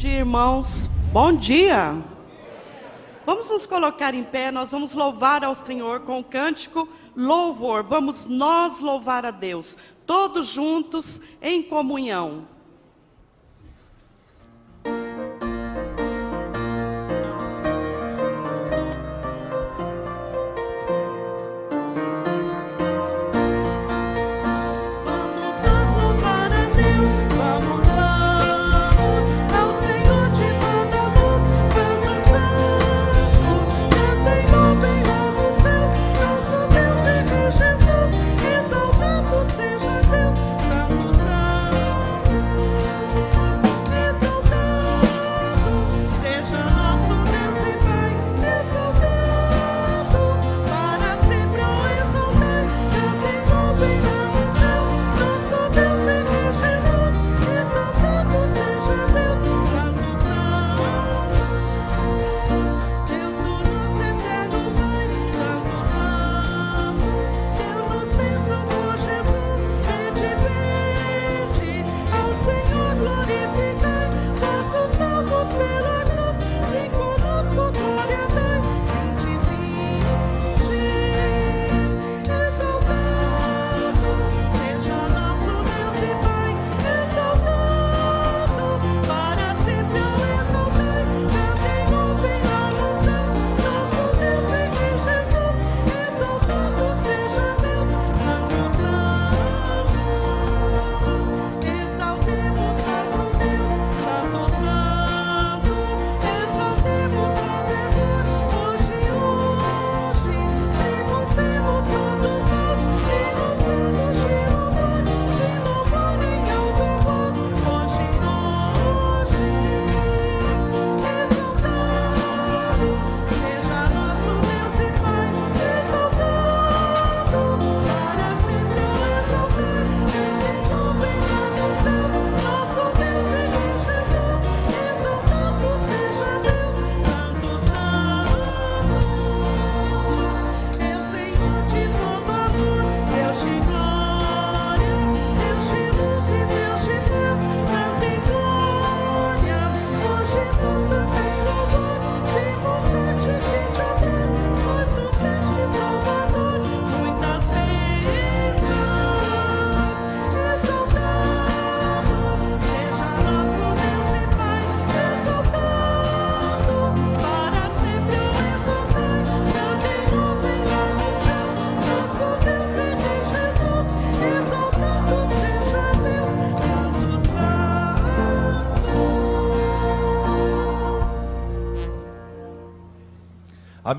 dia, irmãos. Bom dia. Vamos nos colocar em pé, nós vamos louvar ao Senhor com o cântico louvor. Vamos nós louvar a Deus, todos juntos em comunhão.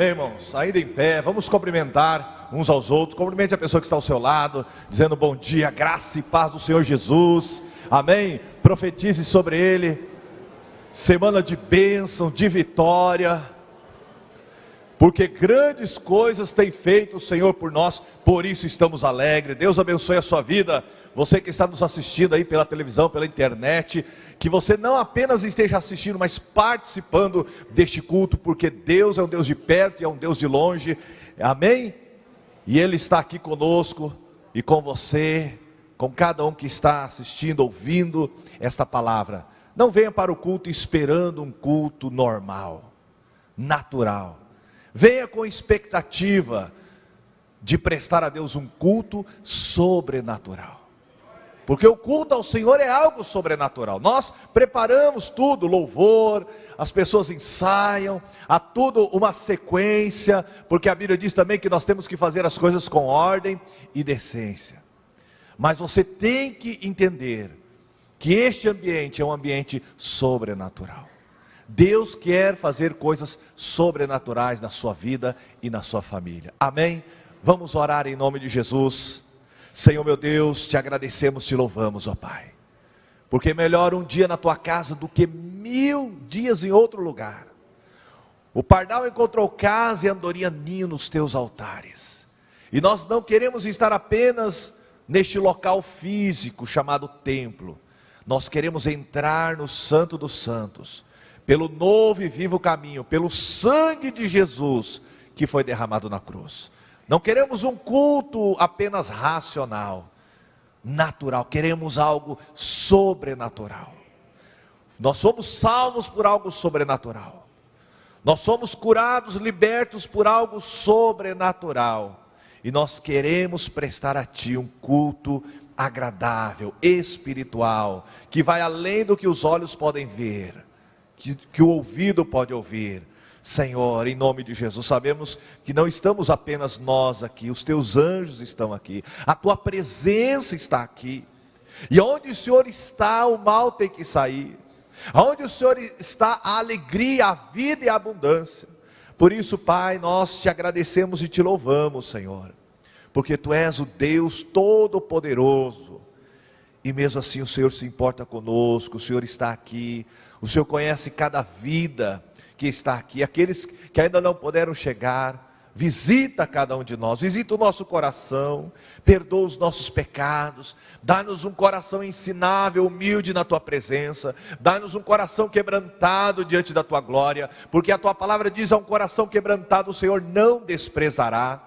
Amém, irmãos? Ainda em pé, vamos cumprimentar uns aos outros. Cumprimente a pessoa que está ao seu lado, dizendo bom dia, graça e paz do Senhor Jesus. Amém? Profetize sobre ele. Semana de bênção, de vitória. Porque grandes coisas tem feito o Senhor por nós, por isso estamos alegres. Deus abençoe a sua vida. Você que está nos assistindo aí pela televisão, pela internet, que você não apenas esteja assistindo, mas participando deste culto, porque Deus é um Deus de perto e é um Deus de longe, amém? E Ele está aqui conosco e com você, com cada um que está assistindo, ouvindo esta palavra. Não venha para o culto esperando um culto normal, natural. Venha com expectativa de prestar a Deus um culto sobrenatural. Porque o culto ao Senhor é algo sobrenatural. Nós preparamos tudo, louvor, as pessoas ensaiam, há tudo uma sequência, porque a Bíblia diz também que nós temos que fazer as coisas com ordem e decência. Mas você tem que entender que este ambiente é um ambiente sobrenatural. Deus quer fazer coisas sobrenaturais na sua vida e na sua família. Amém? Vamos orar em nome de Jesus. Senhor meu Deus, te agradecemos, te louvamos, ó Pai, porque melhor um dia na tua casa do que 1000 dias em outro lugar. O pardal encontrou casa e a andorinha ninho nos teus altares, e nós não queremos estar apenas neste local físico chamado templo. Nós queremos entrar no Santo dos Santos, pelo novo e vivo caminho, pelo sangue de Jesus que foi derramado na cruz. Não queremos um culto apenas racional, natural, queremos algo sobrenatural. Nós somos salvos por algo sobrenatural. Nós somos curados, libertos por algo sobrenatural. E nós queremos prestar a Ti um culto agradável, espiritual, que vai além do que os olhos podem ver, que o ouvido pode ouvir. Senhor, em nome de Jesus, sabemos que não estamos apenas nós aqui, os Teus anjos estão aqui, a Tua presença está aqui. E onde o Senhor está, o mal tem que sair. Aonde o Senhor está, a alegria, a vida e a abundância. Por isso, Pai, nós Te agradecemos e Te louvamos, Senhor, porque Tu és o Deus Todo-Poderoso, e mesmo assim o Senhor se importa conosco, o Senhor está aqui, o Senhor conhece cada vida que está aqui, aqueles que ainda não puderam chegar. Visita cada um de nós, visita o nosso coração, perdoa os nossos pecados, dá-nos um coração ensinável, humilde na Tua presença, dá-nos um coração quebrantado diante da Tua glória, porque a Tua palavra diz: a um coração quebrantado o Senhor não desprezará.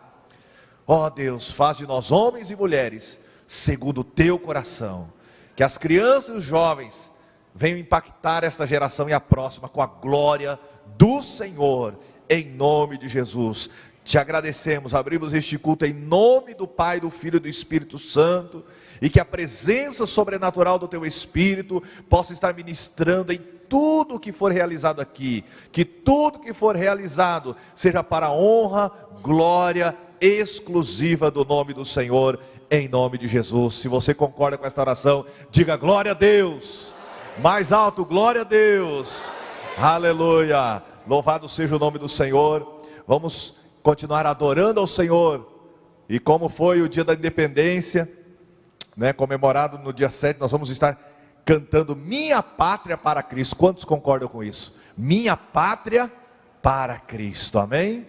Ó Deus, faz de nós homens e mulheres segundo o Teu coração, que as crianças e os jovens venham impactar esta geração e a próxima com a glória do Senhor, em nome de Jesus. Te agradecemos, abrimos este culto em nome do Pai, do Filho e do Espírito Santo, e que a presença sobrenatural do Teu Espírito possa estar ministrando em tudo que for realizado aqui, que tudo que for realizado seja para a honra, glória exclusiva do nome do Senhor, em nome de Jesus. Se você concorda com esta oração, diga glória a Deus, mais alto, glória a Deus, aleluia, louvado seja o nome do Senhor. Vamos continuar adorando ao Senhor. E como foi o dia da independência, comemorado no dia 7, nós vamos estar cantando Minha Pátria para Cristo. Quantos concordam com isso? Minha Pátria para Cristo, amém?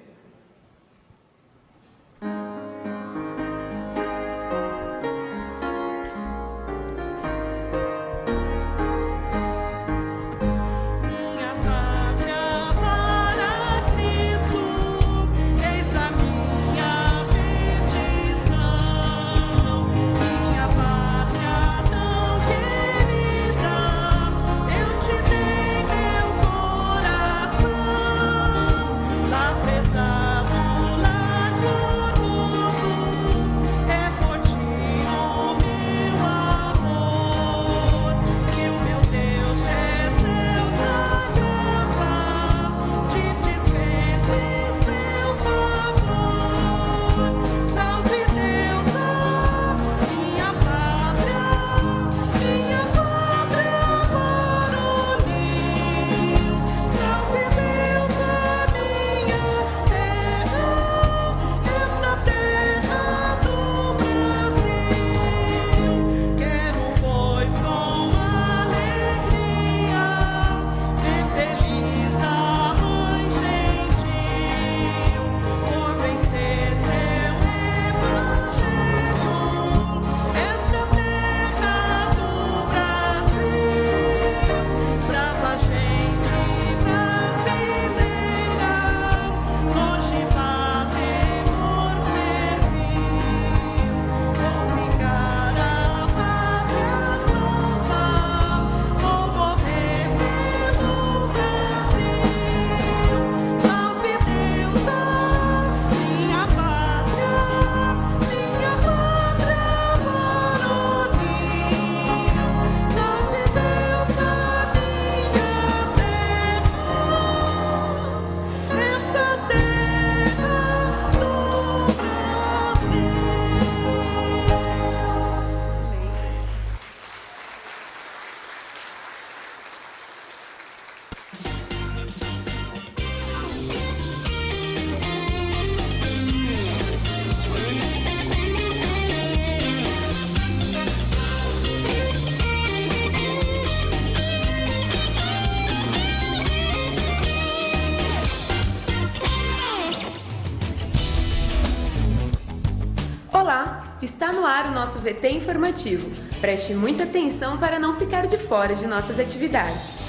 Olá, está no ar o nosso VT informativo. Preste muita atenção para não ficar de fora de nossas atividades.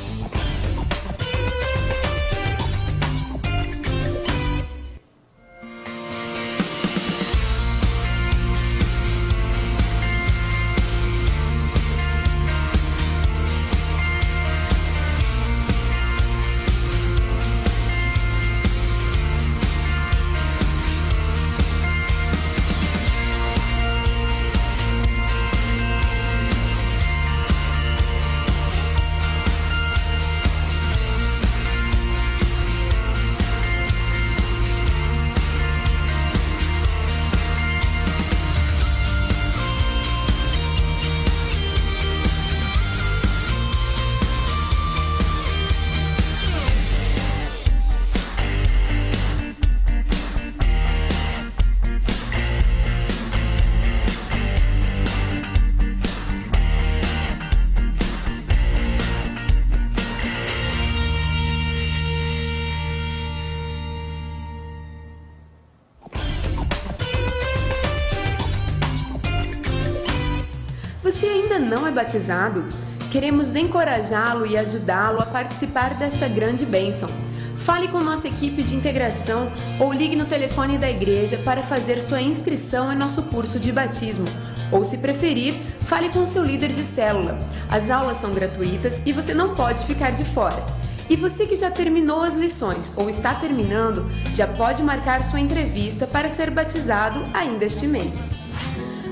não é batizado, queremos encorajá-lo e ajudá-lo a participar desta grande bênção. Fale com nossa equipe de integração ou ligue no telefone da igreja para fazer sua inscrição em nosso curso de batismo. Ou, se preferir, fale com seu líder de célula. As aulas são gratuitas e você não pode ficar de fora. E você que já terminou as lições ou está terminando, já pode marcar sua entrevista para ser batizado ainda este mês.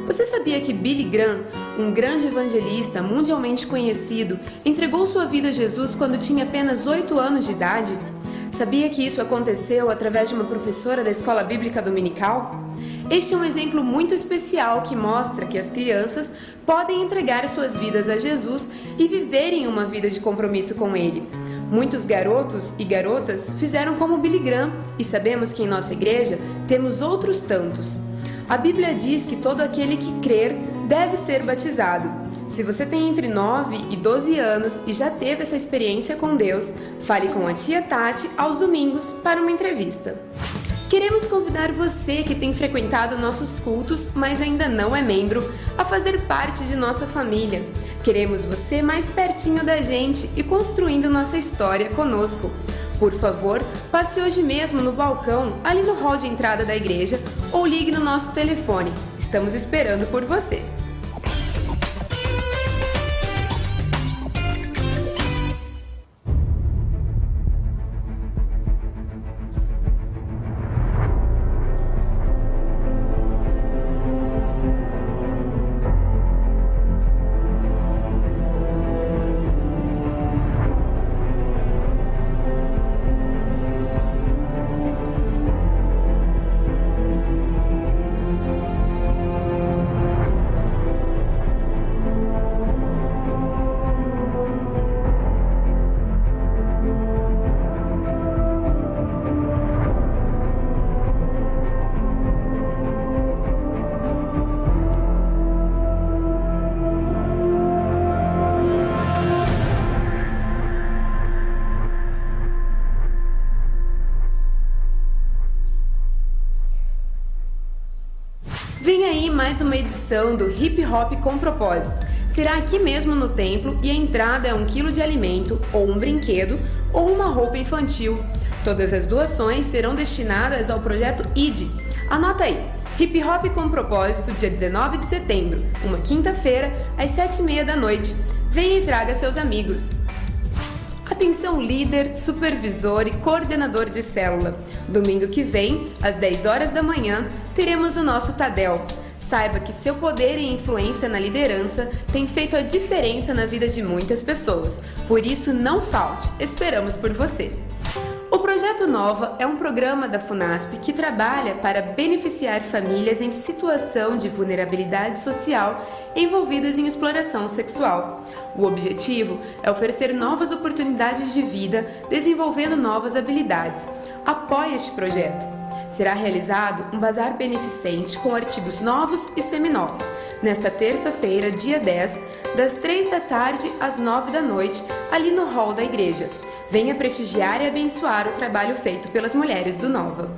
Você sabia que Billy Graham, um grande evangelista mundialmente conhecido, entregou sua vida a Jesus quando tinha apenas 8 anos de idade? Sabia que isso aconteceu através de uma professora da escola bíblica dominical? Este é um exemplo muito especial que mostra que as crianças podem entregar suas vidas a Jesus e viverem uma vida de compromisso com Ele. Muitos garotos e garotas fizeram como Billy Graham e sabemos que em nossa igreja temos outros tantos. A Bíblia diz que todo aquele que crer deve ser batizado. Se você tem entre 9 e 12 anos e já teve essa experiência com Deus, fale com a tia Tati aos domingos para uma entrevista. Queremos convidar você que tem frequentado nossos cultos, mas ainda não é membro, a fazer parte de nossa família. Queremos você mais pertinho da gente e construindo nossa história conosco. Por favor, passe hoje mesmo no balcão, ali no hall de entrada da igreja, ou ligue no nosso telefone. Estamos esperando por você. Vem aí mais uma edição do Hip Hop com Propósito. Será aqui mesmo no templo e a entrada é 1 quilo de alimento, ou um brinquedo, ou uma roupa infantil. Todas as doações serão destinadas ao projeto ID. Anota aí, Hip Hop com Propósito, dia 19 de setembro, uma quinta-feira, às 7h30 da noite. Venha e traga seus amigos. Atenção líder, supervisor e coordenador de célula. Domingo que vem, às 10 horas da manhã, teremos o nosso Tadel. Saiba que seu poder e influência na liderança tem feito a diferença na vida de muitas pessoas. Por isso, não falte. Esperamos por você. O Projeto Nova é um programa da FUNASP que trabalha para beneficiar famílias em situação de vulnerabilidade social envolvidas em exploração sexual. O objetivo é oferecer novas oportunidades de vida, desenvolvendo novas habilidades. Apoie este projeto. Será realizado um bazar beneficente com artigos novos e seminovos, nesta terça-feira, dia 10, das 3 da tarde às 9 da noite, ali no hall da igreja. Venha prestigiar e abençoar o trabalho feito pelas mulheres do Nova.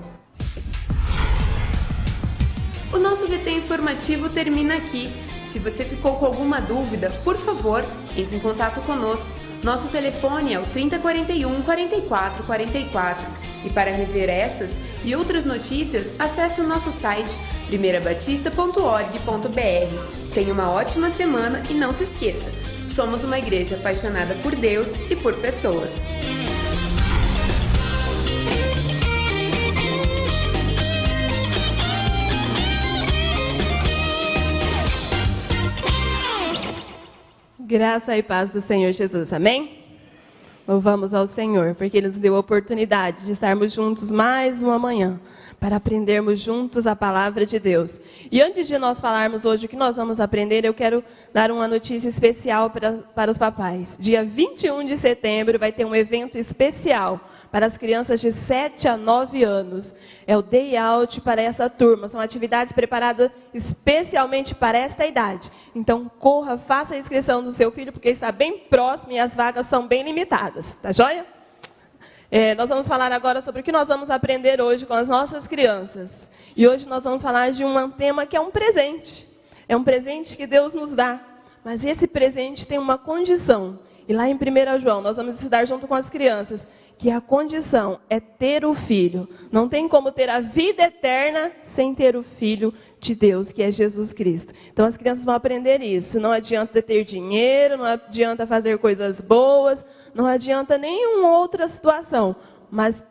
O nosso VT informativo termina aqui. Se você ficou com alguma dúvida, por favor, entre em contato conosco. Nosso telefone é o 3041 4444. E para rever essas e outras notícias, acesse o nosso site primeirabatista.org.br. Tenha uma ótima semana e não se esqueça, somos uma igreja apaixonada por Deus e por pessoas. Graça e paz do Senhor Jesus, amém? Louvamos ao Senhor, porque Ele nos deu a oportunidade de estarmos juntos mais uma manhã, para aprendermos juntos a palavra de Deus. E antes de nós falarmos hoje o que nós vamos aprender, eu quero dar uma notícia especial para os papais. Dia 21 de setembro vai ter um evento especial para as crianças de 7 a 9 anos. É o Day Out para essa turma. São atividades preparadas especialmente para esta idade. Então, corra, faça a inscrição do seu filho, porque está bem próximo e as vagas são bem limitadas. Tá joia? Nós vamos falar agora sobre o que nós vamos aprender hoje com as nossas crianças. E hoje nós vamos falar de um tema que é um presente. É um presente que Deus nos dá mas esse presente tem uma condição. E lá em 1 João, nós vamos estudar junto com as crianças, que a condição é ter o Filho. Não tem como ter a vida eterna sem ter o Filho de Deus, que é Jesus Cristo. Então as crianças vão aprender isso. Não adianta ter dinheiro, não adianta fazer coisas boas, não adianta nenhuma outra situação. Mas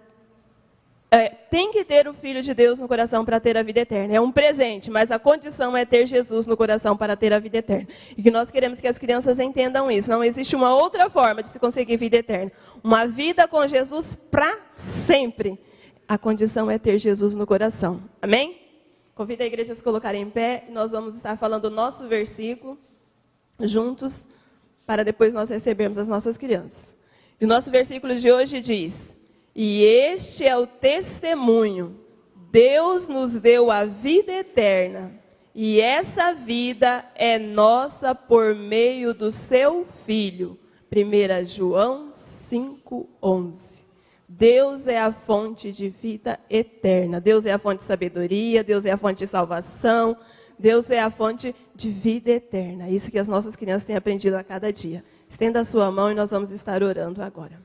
tem que ter o Filho de Deus no coração para ter a vida eterna. É um presente, mas a condição é ter Jesus no coração para ter a vida eterna. E que nós queremos que as crianças entendam isso. Não existe uma outra forma de se conseguir vida eterna. Uma vida com Jesus para sempre. A condição é ter Jesus no coração. Amém? Convido a igreja a se colocar em pé. Nós vamos estar falando o nosso versículo juntos, para depois nós recebermos as nossas crianças. E o nosso versículo de hoje diz: e este é o testemunho, Deus nos deu a vida eterna, e essa vida é nossa por meio do seu Filho. 1 João 5:11. Deus é a fonte de vida eterna, Deus é a fonte de sabedoria, Deus é a fonte de salvação, Deus é a fonte de vida eterna. Isso que as nossas crianças têm aprendido a cada dia. Estenda a sua mão e nós vamos estar orando agora.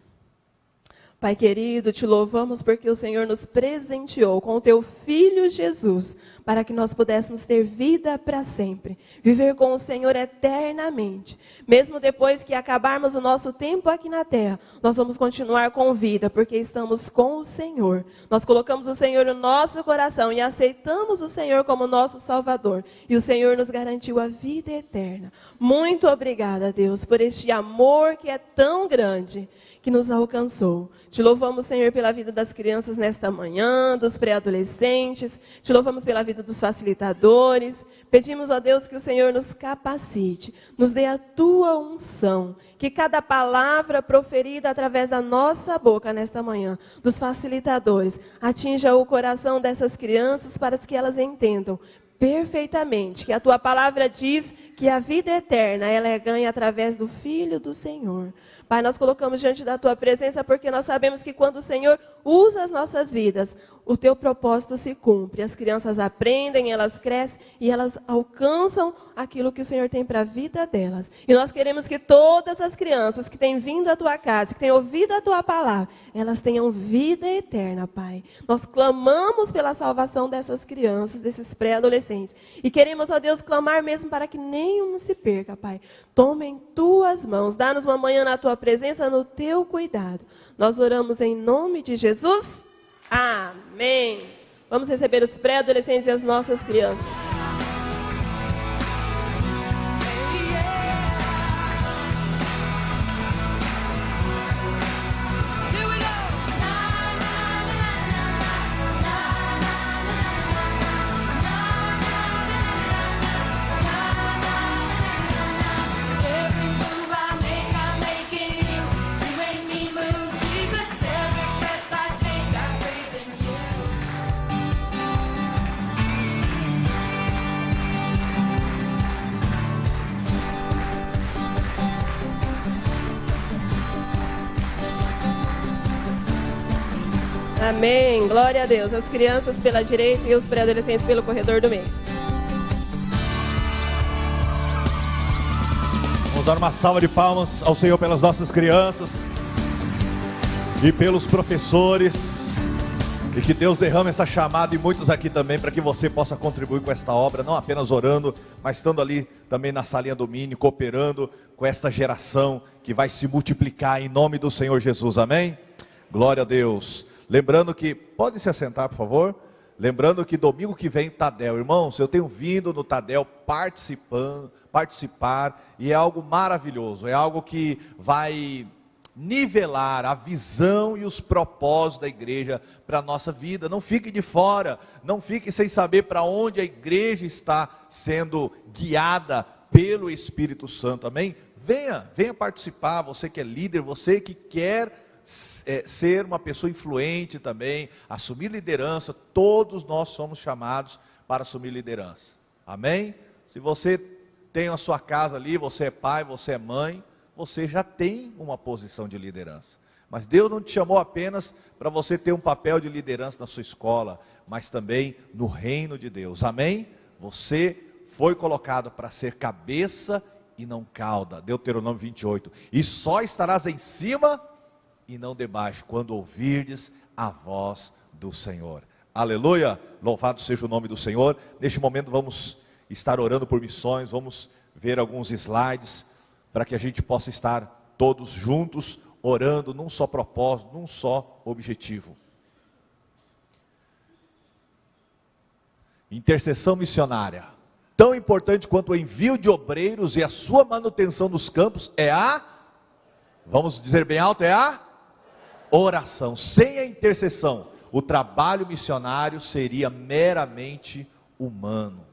Pai querido, te louvamos porque o Senhor nos presenteou com o teu Filho Jesus, para que nós pudéssemos ter vida para sempre, viver com o Senhor eternamente. Mesmo depois que acabarmos o nosso tempo aqui na terra, nós vamos continuar com vida, porque estamos com o Senhor. Nós colocamos o Senhor no nosso coração e aceitamos o Senhor como nosso Salvador. E o Senhor nos garantiu a vida eterna. Muito obrigada, Deus, por este amor que é tão grande, que nos alcançou. Te louvamos, Senhor, pela vida das crianças nesta manhã, dos pré-adolescentes. Te louvamos pela vida dos facilitadores. Pedimos, ó Deus, que o Senhor nos capacite, nos dê a tua unção. Que cada palavra proferida através da nossa boca nesta manhã, dos facilitadores, atinja o coração dessas crianças para que elas entendam perfeitamente que a tua palavra diz que a vida eterna ela é ganha através do Filho do Senhor. Pai, nós colocamos diante da tua presença porque nós sabemos que quando o Senhor usa as nossas vidas, o teu propósito se cumpre. As crianças aprendem, elas crescem e elas alcançam aquilo que o Senhor tem para a vida delas. E nós queremos que todas as crianças que têm vindo à tua casa, que têm ouvido a tua palavra, elas tenham vida eterna, Pai. Nós clamamos pela salvação dessas crianças, desses pré-adolescentes. E queremos, ó Deus, clamar mesmo para que nenhum se perca, Pai. Toma em tuas mãos, dá-nos uma manhã na tua presença, no teu cuidado. Nós oramos em nome de Jesus. Amém. Vamos receber os pré-adolescentes e as nossas crianças. Amém. Glória a Deus. As crianças pela direita e os pré-adolescentes pelo corredor do meio. Vamos dar uma salva de palmas ao Senhor pelas nossas crianças e pelos professores. E que Deus derrame essa chamada e muitos aqui também, para que você possa contribuir com esta obra, não apenas orando, mas estando ali também na salinha do Mini, cooperando com esta geração que vai se multiplicar em nome do Senhor Jesus. Amém? Glória a Deus. Lembrando que, pode se assentar por favor, lembrando que domingo que vem Tadel, irmãos, eu tenho vindo no Tadel participar e é algo maravilhoso, é algo que vai nivelar a visão e os propósitos da igreja para a nossa vida. Não fique de fora, não fique sem saber para onde a igreja está sendo guiada pelo Espírito Santo, amém? Venha participar, você que é líder, você que quer ser uma pessoa influente também, assumir liderança. Todos nós somos chamados para assumir liderança, amém? Se você tem a sua casa ali, você é pai, você é mãe, você já tem uma posição de liderança. Mas Deus não te chamou apenas para você ter um papel de liderança na sua escola, mas também no reino de Deus, amém? Você foi colocado para ser cabeça e não cauda. Deuteronômio 28. E só estarás em cima e não debaixo, quando ouvirdes a voz do Senhor. Aleluia, louvado seja o nome do Senhor. Neste momento vamos estar orando por missões, vamos ver alguns slides, para que a gente possa estar todos juntos, orando num só propósito, num só objetivo. Intercessão missionária, tão importante quanto o envio de obreiros e a sua manutenção nos campos, é a, vamos dizer bem alto, é a oração. Sem a intercessão, o trabalho missionário seria meramente humano.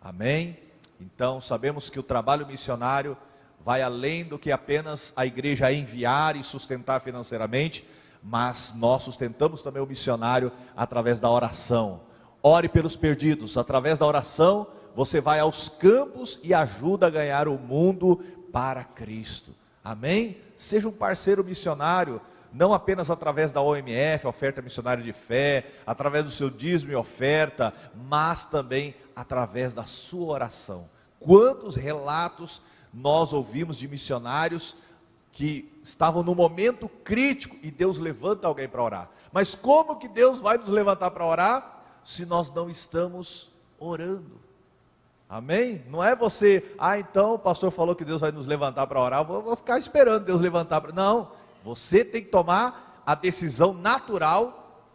Amém? Então sabemos que o trabalho missionário vai além do que apenas a igreja enviar e sustentar financeiramente, mas nós sustentamos também o missionário através da oração. Ore pelos perdidos. Através da oração, você vai aos campos e ajuda a ganhar o mundo para Cristo. Amém? Seja um parceiro missionário, não apenas através da OMF, oferta missionária de fé, através do seu dízimo e oferta, mas também através da sua oração. Quantos relatos nós ouvimos de missionários que estavam no momento crítico e Deus levanta alguém para orar. Mas como que Deus vai nos levantar para orar se nós não estamos orando? Amém? Não é você, então o pastor falou que Deus vai nos levantar para orar, eu vou ficar esperando Deus levantar para... Não, você tem que tomar a decisão natural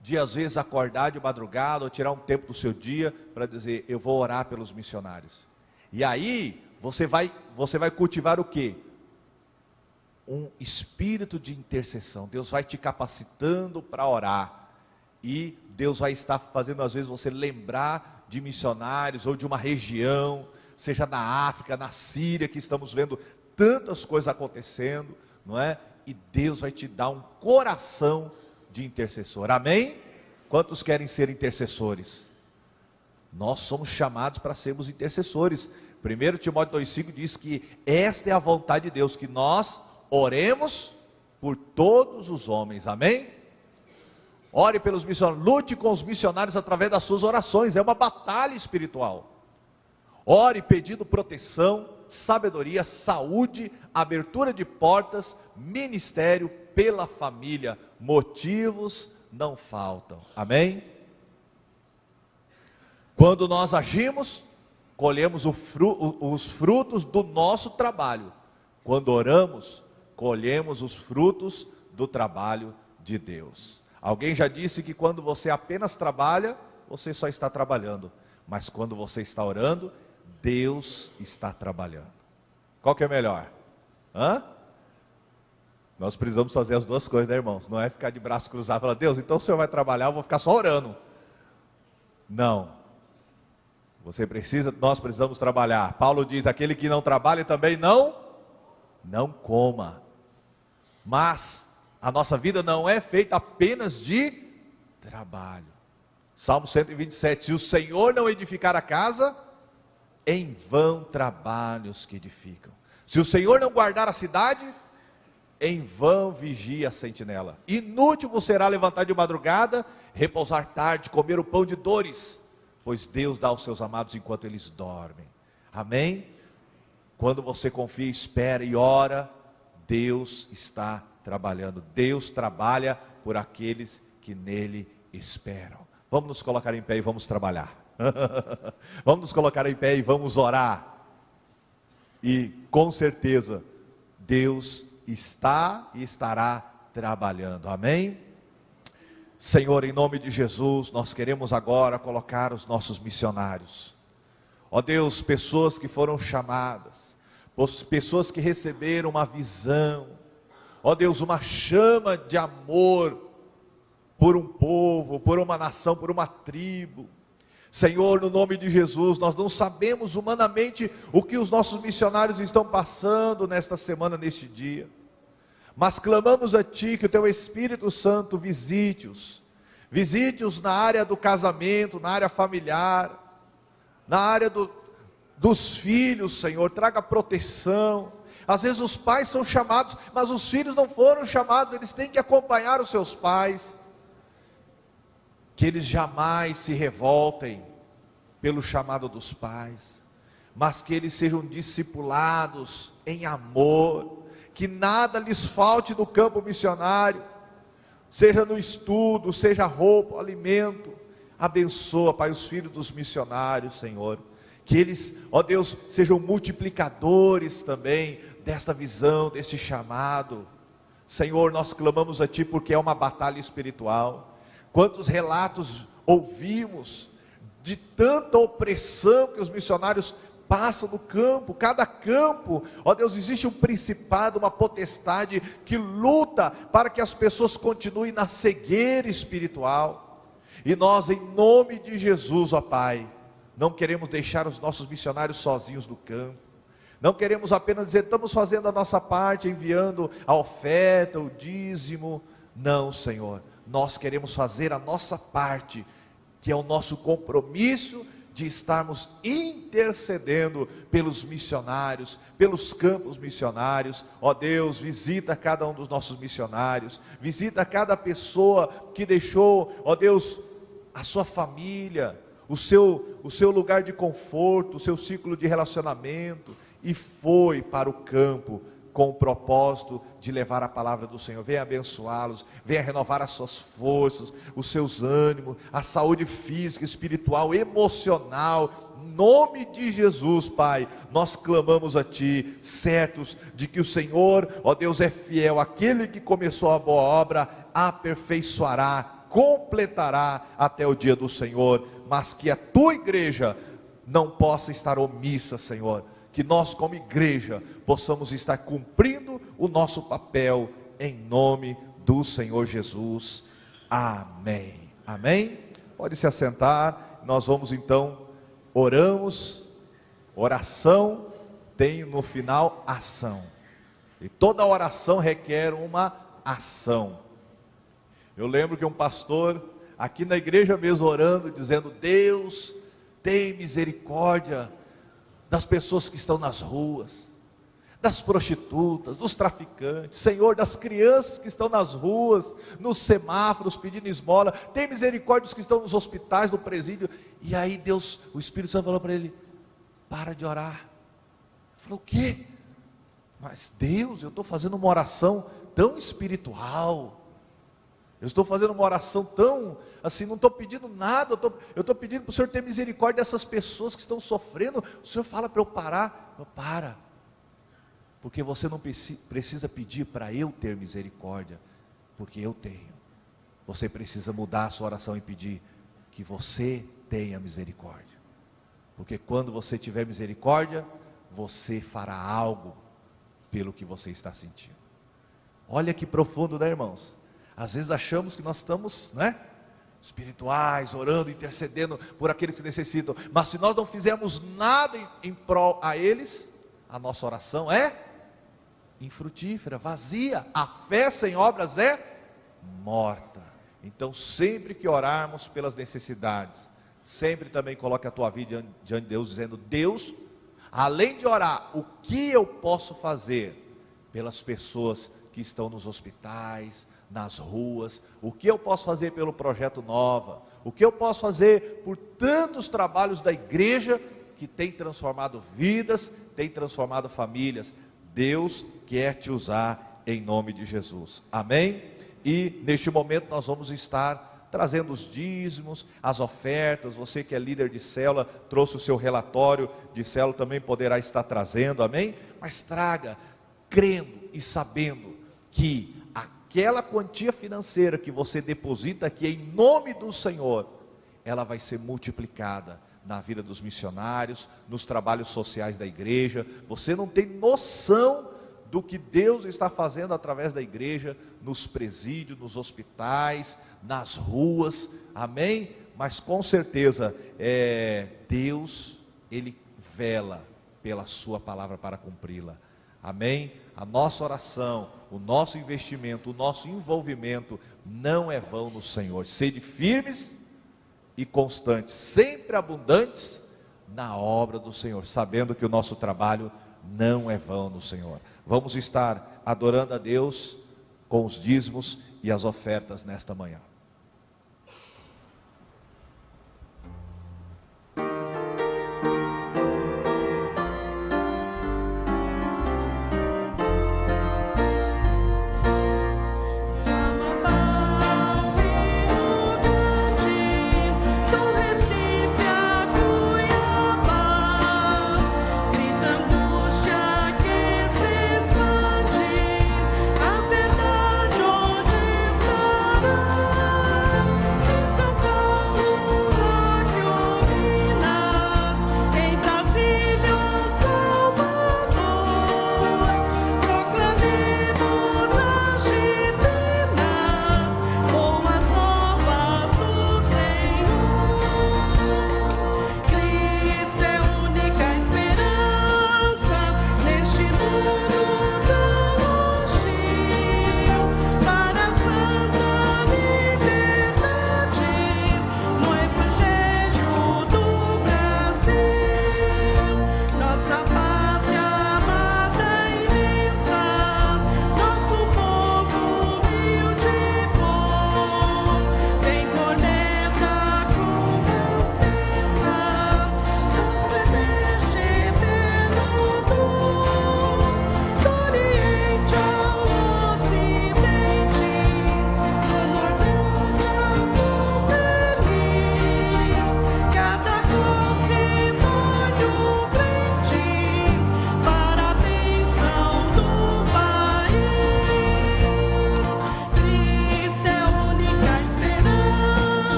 de às vezes acordar de madrugada ou tirar um tempo do seu dia para dizer, eu vou orar pelos missionários. E aí você vai cultivar o quê? Um espírito de intercessão. Deus vai te capacitando para orar. E Deus vai estar fazendo às vezes você lembrar de missionários ou de uma região, seja na África, na Síria, que estamos vendo tantas coisas acontecendo, não é? E Deus vai te dar um coração de intercessor. Amém? Quantos querem ser intercessores? Nós somos chamados para sermos intercessores. 1 Timóteo 2,5 diz que esta é a vontade de Deus, que nós oremos por todos os homens. Amém? Ore pelos missionários, lute com os missionários através das suas orações, é uma batalha espiritual. Ore pedindo proteção, sabedoria, saúde, abertura de portas, ministério pela família, motivos não faltam. Amém? Quando nós agimos, colhemos os frutos do nosso trabalho. Quando oramos, colhemos os frutos do trabalho de Deus. Alguém já disse que quando você apenas trabalha, você só está trabalhando. Mas quando você está orando, Deus está trabalhando. Qual que é melhor? Nós precisamos fazer as duas coisas, né, irmãos? Não é ficar de braço cruzado e falar, Deus, então o Senhor vai trabalhar, eu vou ficar só orando. Não. Nós precisamos trabalhar. Paulo diz, aquele que não trabalha também não coma. Mas a nossa vida não é feita apenas de trabalho. Salmo 127, se o Senhor não edificar a casa, em vão trabalham os que edificam. Se o Senhor não guardar a cidade, em vão vigia a sentinela. Inútil vos será levantar de madrugada, repousar tarde, comer o pão de dores, pois Deus dá aos seus amados enquanto eles dormem. Amém? Quando você confia, espera e ora, Deus está trabalhando. Deus trabalha por aqueles que nele esperam. Vamos nos colocar em pé e vamos trabalhar. Vamos nos colocar em pé e vamos orar. E com certeza Deus está e estará trabalhando. Amém? Senhor, em nome de Jesus, nós queremos agora colocar os nossos missionários. Ó Deus, pessoas que foram chamadas, pessoas que receberam uma visão, ó Deus, uma chama de amor por um povo, por uma nação, por uma tribo. Senhor, no nome de Jesus, nós não sabemos humanamente o que os nossos missionários estão passando nesta semana, neste dia, mas clamamos a Ti que o Teu Espírito Santo visite-os na área do casamento, na área familiar, na área dos filhos, Senhor, traga proteção. Às vezes os pais são chamados, mas os filhos não foram chamados, eles têm que acompanhar os seus pais. Que eles jamais se revoltem pelo chamado dos pais, mas que eles sejam discipulados em amor, que nada lhes falte no campo missionário, seja no estudo, seja roupa, alimento. Abençoa, Pai, os filhos dos missionários, Senhor, que eles, ó Deus, sejam multiplicadores também desta visão, desse chamado. Senhor, nós clamamos a Ti porque é uma batalha espiritual. Quantos relatos ouvimos de tanta opressão que os missionários passam no campo. Cada campo, ó Deus, existe um principado, uma potestade que luta para que as pessoas continuem na cegueira espiritual. E nós, em nome de Jesus, ó Pai, não queremos deixar os nossos missionários sozinhos no campo. Não queremos apenas dizer, estamos fazendo a nossa parte, enviando a oferta, o dízimo. Não, Senhor, nós queremos fazer a nossa parte, que é o nosso compromisso de estarmos intercedendo pelos missionários, pelos campos missionários. Ó Deus, visita cada um dos nossos missionários, visita cada pessoa que deixou, ó Deus, a sua família, o seu lugar de conforto, o seu ciclo de relacionamento, e foi para o campo com o propósito de levar a palavra do Senhor. Venha abençoá-los, venha renovar as suas forças, os seus ânimos, a saúde física, espiritual, emocional. Em nome de Jesus, Pai, nós clamamos a Ti, certos de que o Senhor, ó Deus, é fiel. Aquele que começou a boa obra aperfeiçoará, completará até o dia do Senhor. Mas que a Tua igreja não possa estar omissa, Senhor. Que nós, como igreja, possamos estar cumprindo o nosso papel, em nome do Senhor Jesus. Amém. Amém? Pode se assentar. Nós vamos então, oramos. Oração tem no final ação, e toda oração requer uma ação. Eu lembro que um pastor, aqui na igreja mesmo, orando, dizendo: Deus, tem misericórdia das pessoas que estão nas ruas, das prostitutas, dos traficantes, Senhor, das crianças que estão nas ruas, nos semáforos pedindo esmola. Tem misericórdia dos que estão nos hospitais, no presídio. E aí Deus, o Espírito Santo falou para ele: para de orar. Ele falou: o quê? Mas Deus, eu estou fazendo uma oração tão espiritual, eu estou fazendo uma oração tão, assim, não estou pedindo nada, eu estou pedindo para o Senhor ter misericórdia dessas pessoas que estão sofrendo. O Senhor fala para eu parar. Eu: para, porque você não precisa pedir para eu ter misericórdia, porque eu tenho. Você precisa mudar a sua oração e pedir que você tenha misericórdia, porque quando você tiver misericórdia, você fará algo pelo que você está sentindo. Olha que profundo, né, irmãos? Às vezes achamos que nós estamos, né, espirituais, orando, intercedendo por aqueles que necessitam, mas se nós não fizermos nada em prol a eles, a nossa oração é infrutífera, vazia. A fé sem obras é morta. Então, sempre que orarmos pelas necessidades, sempre também coloque a tua vida diante de Deus, dizendo: Deus, além de orar, o que eu posso fazer pelas pessoas que estão nos hospitais, nas ruas? O que eu posso fazer pelo Projeto Nova? O que eu posso fazer por tantos trabalhos da igreja que tem transformado vidas, tem transformado famílias? Deus quer te usar em nome de Jesus. Amém? E neste momento nós vamos estar trazendo os dízimos, as ofertas. Você que é líder de célula, trouxe o seu relatório de célula, também poderá estar trazendo, amém? Mas traga, crendo e sabendo que aquela quantia financeira que você deposita aqui em nome do Senhor, ela vai ser multiplicada na vida dos missionários, nos trabalhos sociais da igreja. Você não tem noção do que Deus está fazendo através da igreja, nos presídios, nos hospitais, nas ruas, amém? Mas com certeza, Deus, Ele vela pela sua palavra para cumpri-la, amém? A nossa oração, o nosso investimento, o nosso envolvimento não é vão no Senhor. Sede firmes e constantes, sempre abundantes na obra do Senhor, sabendo que o nosso trabalho não é vão no Senhor. Vamos estar adorando a Deus com os dízimos e as ofertas nesta manhã.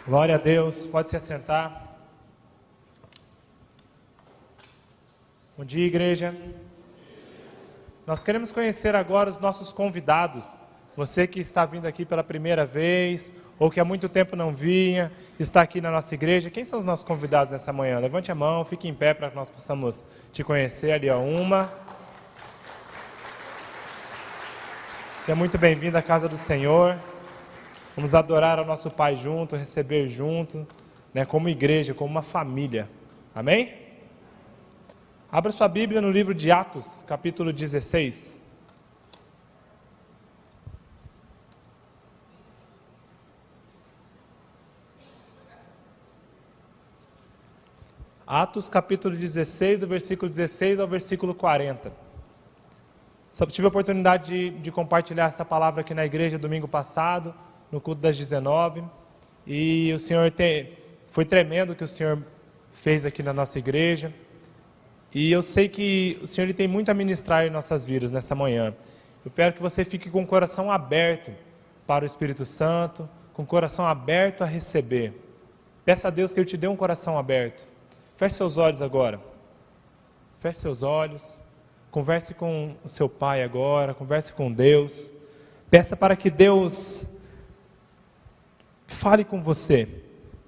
Glória a Deus, pode se assentar. Bom dia, igreja. Nós queremos conhecer agora os nossos convidados. Você que está vindo aqui pela primeira vez, ou que há muito tempo não vinha, está aqui na nossa igreja. Quem são os nossos convidados nessa manhã? Levante a mão, fique em pé para que nós possamos te conhecer. Ali, ó, uma. Seja muito bem-vindo à casa do Senhor. Vamos adorar ao nosso Pai junto, receber junto, né, como igreja, como uma família. Amém? Abra sua Bíblia no livro de Atos, capítulo 16. Atos, capítulo 16, do versículo 16 ao versículo 40. Só tive a oportunidade de compartilhar essa palavra aqui na igreja domingo passado, no culto das 19, e o Senhor foi tremendo o que o Senhor fez aqui na nossa igreja, e eu sei que o Senhor tem muito a ministrar em nossas vidas nessa manhã. Eu quero que você fique com o coração aberto para o Espírito Santo, com o coração aberto a receber. Peça a Deus que Ele te dê um coração aberto. Feche seus olhos agora, feche seus olhos, converse com o seu Pai agora, converse com Deus, peça para que Deus fale com você,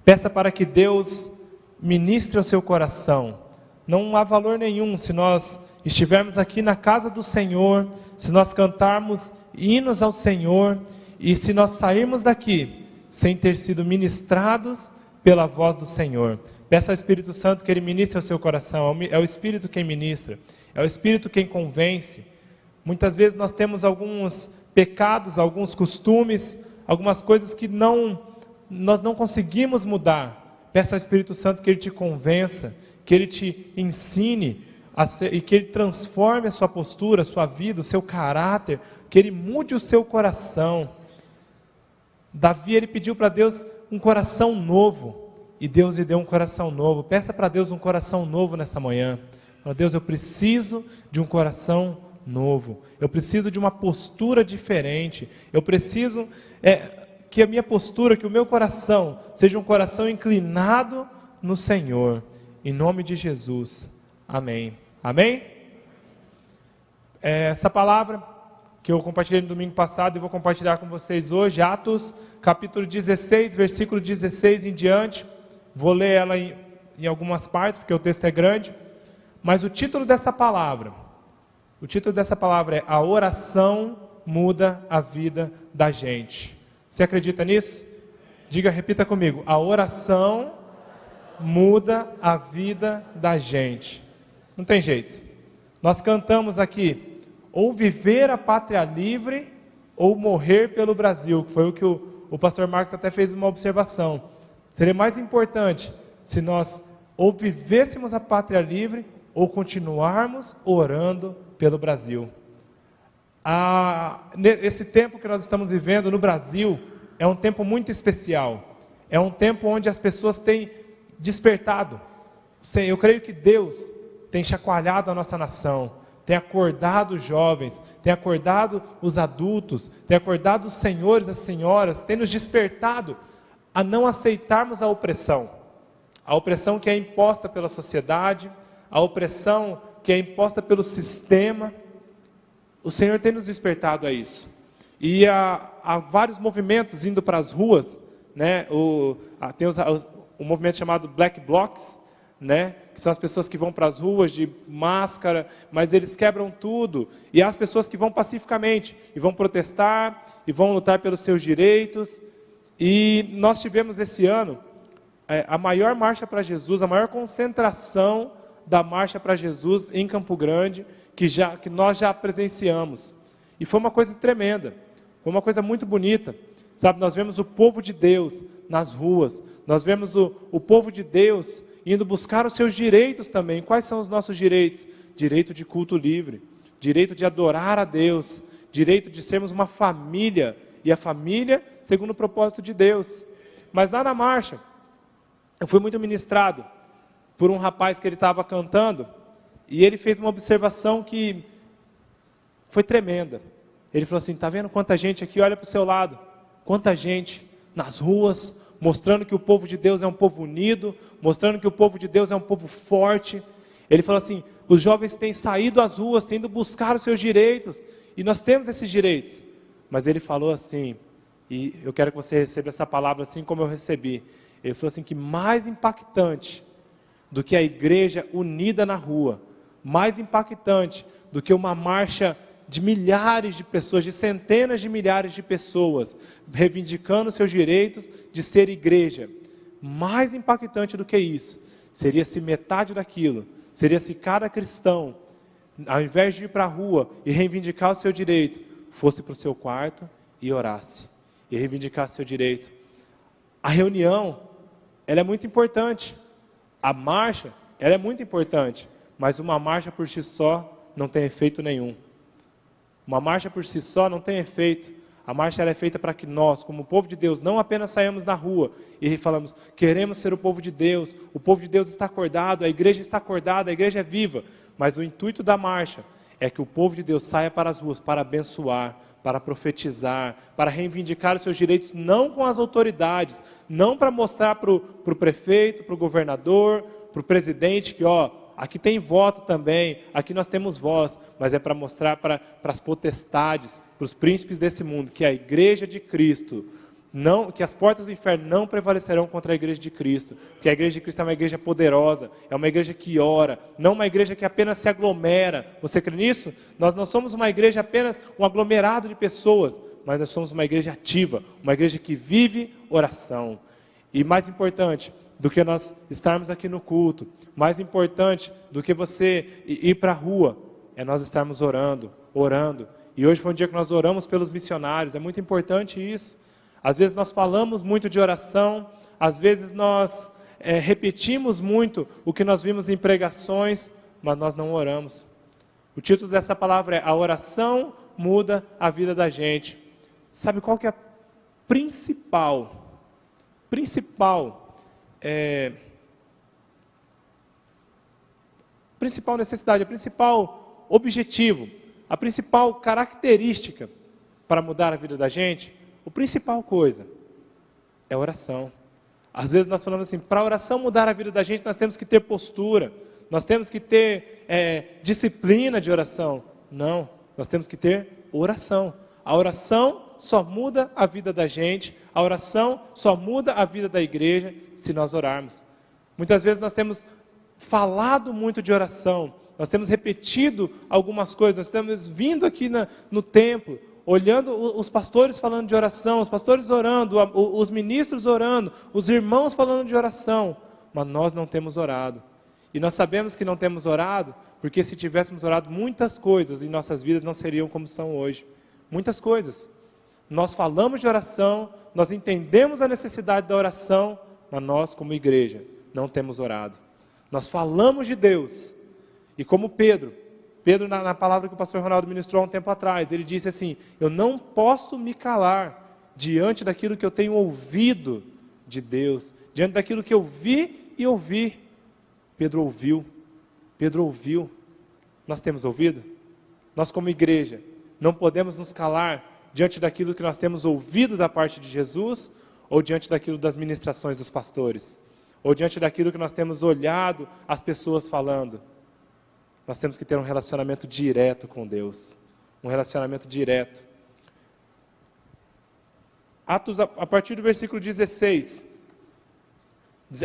peça para que Deus ministre ao seu coração. Não há valor nenhum se nós estivermos aqui na casa do Senhor, se nós cantarmos hinos ao Senhor e se nós sairmos daqui sem ter sido ministrados pela voz do Senhor. Peça ao Espírito Santo que Ele ministre ao seu coração. É o Espírito quem ministra, é o Espírito quem convence. Muitas vezes nós temos alguns pecados, alguns costumes, algumas coisas que nós não conseguimos mudar. Peça ao Espírito Santo que Ele te convença, que Ele te ensine e que Ele transforme a sua postura, a sua vida, o seu caráter, que Ele mude o seu coração. Davi, ele pediu para Deus um coração novo, e Deus lhe deu um coração novo. Peça para Deus um coração novo nessa manhã. Fala, Deus, eu preciso de um coração novo, eu preciso de uma postura diferente, eu preciso que a minha postura, que o meu coração seja um coração inclinado no Senhor, em nome de Jesus, amém. Amém? Essa palavra que eu compartilhei no domingo passado e vou compartilhar com vocês hoje, Atos capítulo 16, versículo 16 em diante. Vou ler ela em algumas partes, porque o texto é grande, mas o título dessa palavra é A Oração Muda a Vida da Gente. Você acredita nisso? Diga, repita comigo, a oração muda a vida da gente. Não tem jeito. Nós cantamos aqui, ou viver a pátria livre, ou morrer pelo Brasil, que foi o que o pastor Marcos até fez uma observação. Seria mais importante se nós ou vivêssemos a pátria livre, ou continuarmos orando pelo Brasil. Esse tempo que nós estamos vivendo no Brasil é um tempo muito especial. É um tempo onde as pessoas têm despertado. Eu creio que Deus tem chacoalhado a nossa nação, tem acordado os jovens, tem acordado os adultos, tem acordado os senhores, as senhoras, tem nos despertado a não aceitarmos a opressão que é imposta pela sociedade, a opressão que é imposta pelo sistema. O Senhor tem nos despertado a isso. E há vários movimentos indo para as ruas, né? Tem o movimento chamado Black Blocs, né? Que são as pessoas que vão para as ruas de máscara, mas eles quebram tudo. E há as pessoas que vão pacificamente, e vão protestar, e vão lutar pelos seus direitos. E nós tivemos esse ano a maior marcha para Jesus, a maior concentração da marcha para Jesus em Campo Grande, que nós já presenciamos. E foi uma coisa tremenda, foi uma coisa muito bonita. Sabe, nós vemos o povo de Deus nas ruas, nós vemos o povo de Deus indo buscar os seus direitos também. Quais são os nossos direitos? Direito de culto livre, direito de adorar a Deus, direito de sermos uma família, e a família segundo o propósito de Deus. Mas lá na marcha, eu fui muito ministrado por um rapaz que ele estava cantando, e ele fez uma observação que foi tremenda. Ele falou assim: está vendo quanta gente aqui olha para o seu lado? Quanta gente nas ruas, mostrando que o povo de Deus é um povo unido, mostrando que o povo de Deus é um povo forte. Ele falou assim: os jovens têm saído às ruas, têm ido buscar os seus direitos, e nós temos esses direitos. Mas ele falou assim, e eu quero que você receba essa palavra assim como eu recebi. Ele falou assim, que mais impactante do que a igreja unida na rua, mais impactante do que uma marcha de milhares de pessoas, de centenas de milhares de pessoas, reivindicando seus direitos de ser igreja, mais impactante do que isso, seria se metade daquilo, seria se cada cristão, ao invés de ir para a rua e reivindicar o seu direito, fosse para o seu quarto e orasse, e reivindicar o seu direito. A reunião, ela é muito importante, a marcha, ela é muito importante, mas uma marcha por si só não tem efeito nenhum. Uma marcha por si só não tem efeito. A marcha ela é feita para que nós, como povo de Deus, não apenas saímos na rua e falamos, queremos ser o povo de Deus está acordado, a igreja está acordada, a igreja é viva. Mas o intuito da marcha é que o povo de Deus saia para as ruas para abençoar, para profetizar, para reivindicar os seus direitos, não com as autoridades, não para mostrar para o prefeito, para o governador, para o presidente que, aqui tem voto também, aqui nós temos voz, mas é para mostrar para as potestades, para os príncipes desse mundo, que a igreja de Cristo, que as portas do inferno não prevalecerão contra a igreja de Cristo, porque a igreja de Cristo é uma igreja poderosa, é uma igreja que ora, não uma igreja que apenas se aglomera. Você crê nisso? Nós não somos uma igreja apenas um aglomerado de pessoas, mas nós somos uma igreja ativa, uma igreja que vive oração. E mais importante do que nós estarmos aqui no culto, mais importante do que você ir para a rua, é nós estarmos orando. E hoje foi um dia que nós oramos pelos missionários, é muito importante isso. Às vezes nós falamos muito de oração, às vezes nós repetimos muito o que nós vimos em pregações, mas nós não oramos. O título dessa palavra é A Oração Muda a Vida da Gente. Sabe qual que é a principal necessidade, o principal objetivo, a principal característica para mudar a vida da gente? A principal coisa é a oração. Às vezes nós falamos assim, para a oração mudar a vida da gente, nós temos que ter postura, nós temos que ter disciplina de oração. Não, nós temos que ter oração. A oração só muda a vida da gente, a oração só muda a vida da igreja se nós orarmos. Muitas vezes nós temos falado muito de oração, nós temos repetido algumas coisas, nós temos vindo aqui no templo, olhando os pastores falando de oração, os pastores orando, os ministros orando, os irmãos falando de oração, mas nós não temos orado. E nós sabemos que não temos orado, porque se tivéssemos orado, muitas coisas em nossas vidas não seriam como são hoje. Muitas coisas. Nós falamos de oração, nós entendemos a necessidade da oração, mas nós, como igreja, não temos orado. Nós falamos de Deus, e como Pedro, na palavra que o pastor Ronaldo ministrou há um tempo atrás, ele disse assim, eu não posso me calar diante daquilo que eu tenho ouvido de Deus, diante daquilo que eu vi e ouvi. Pedro ouviu. Nós temos ouvido? Nós como igreja, não podemos nos calar diante daquilo que nós temos ouvido da parte de Jesus, ou diante daquilo das ministrações dos pastores, ou diante daquilo que nós temos olhado as pessoas falando. Nós temos que ter um relacionamento direto com Deus. Um relacionamento direto. Atos, a partir do versículo 16.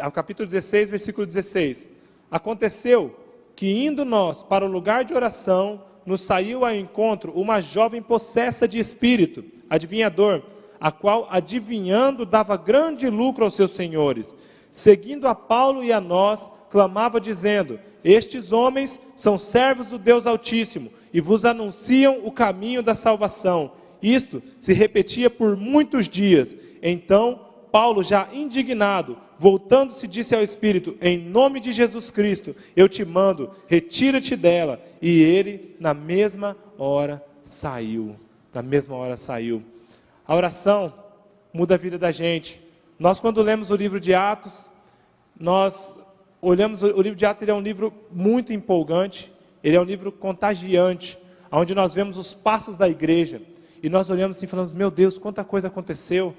Ao capítulo 16, versículo 16. Aconteceu que, indo nós para o lugar de oração, nos saiu ao encontro uma jovem possessa de espírito, adivinhador, a qual, adivinhando, dava grande lucro aos seus senhores. Seguindo a Paulo e a nós, clamava dizendo, estes homens são servos do Deus Altíssimo, e vos anunciam o caminho da salvação. Isto se repetia por muitos dias. Então Paulo, já indignado, voltando-se, disse ao Espírito: em nome de Jesus Cristo, eu te mando, retira-te dela. E ele, na mesma hora, saiu. Na mesma hora saiu. A oração muda a vida da gente. Nós, quando lemos o livro de Atos, nós olhamos, o livro de Atos, ele é um livro muito empolgante, ele é um livro contagiante, onde nós vemos os passos da igreja, e nós olhamos assim e falamos: meu Deus, quanta coisa aconteceu.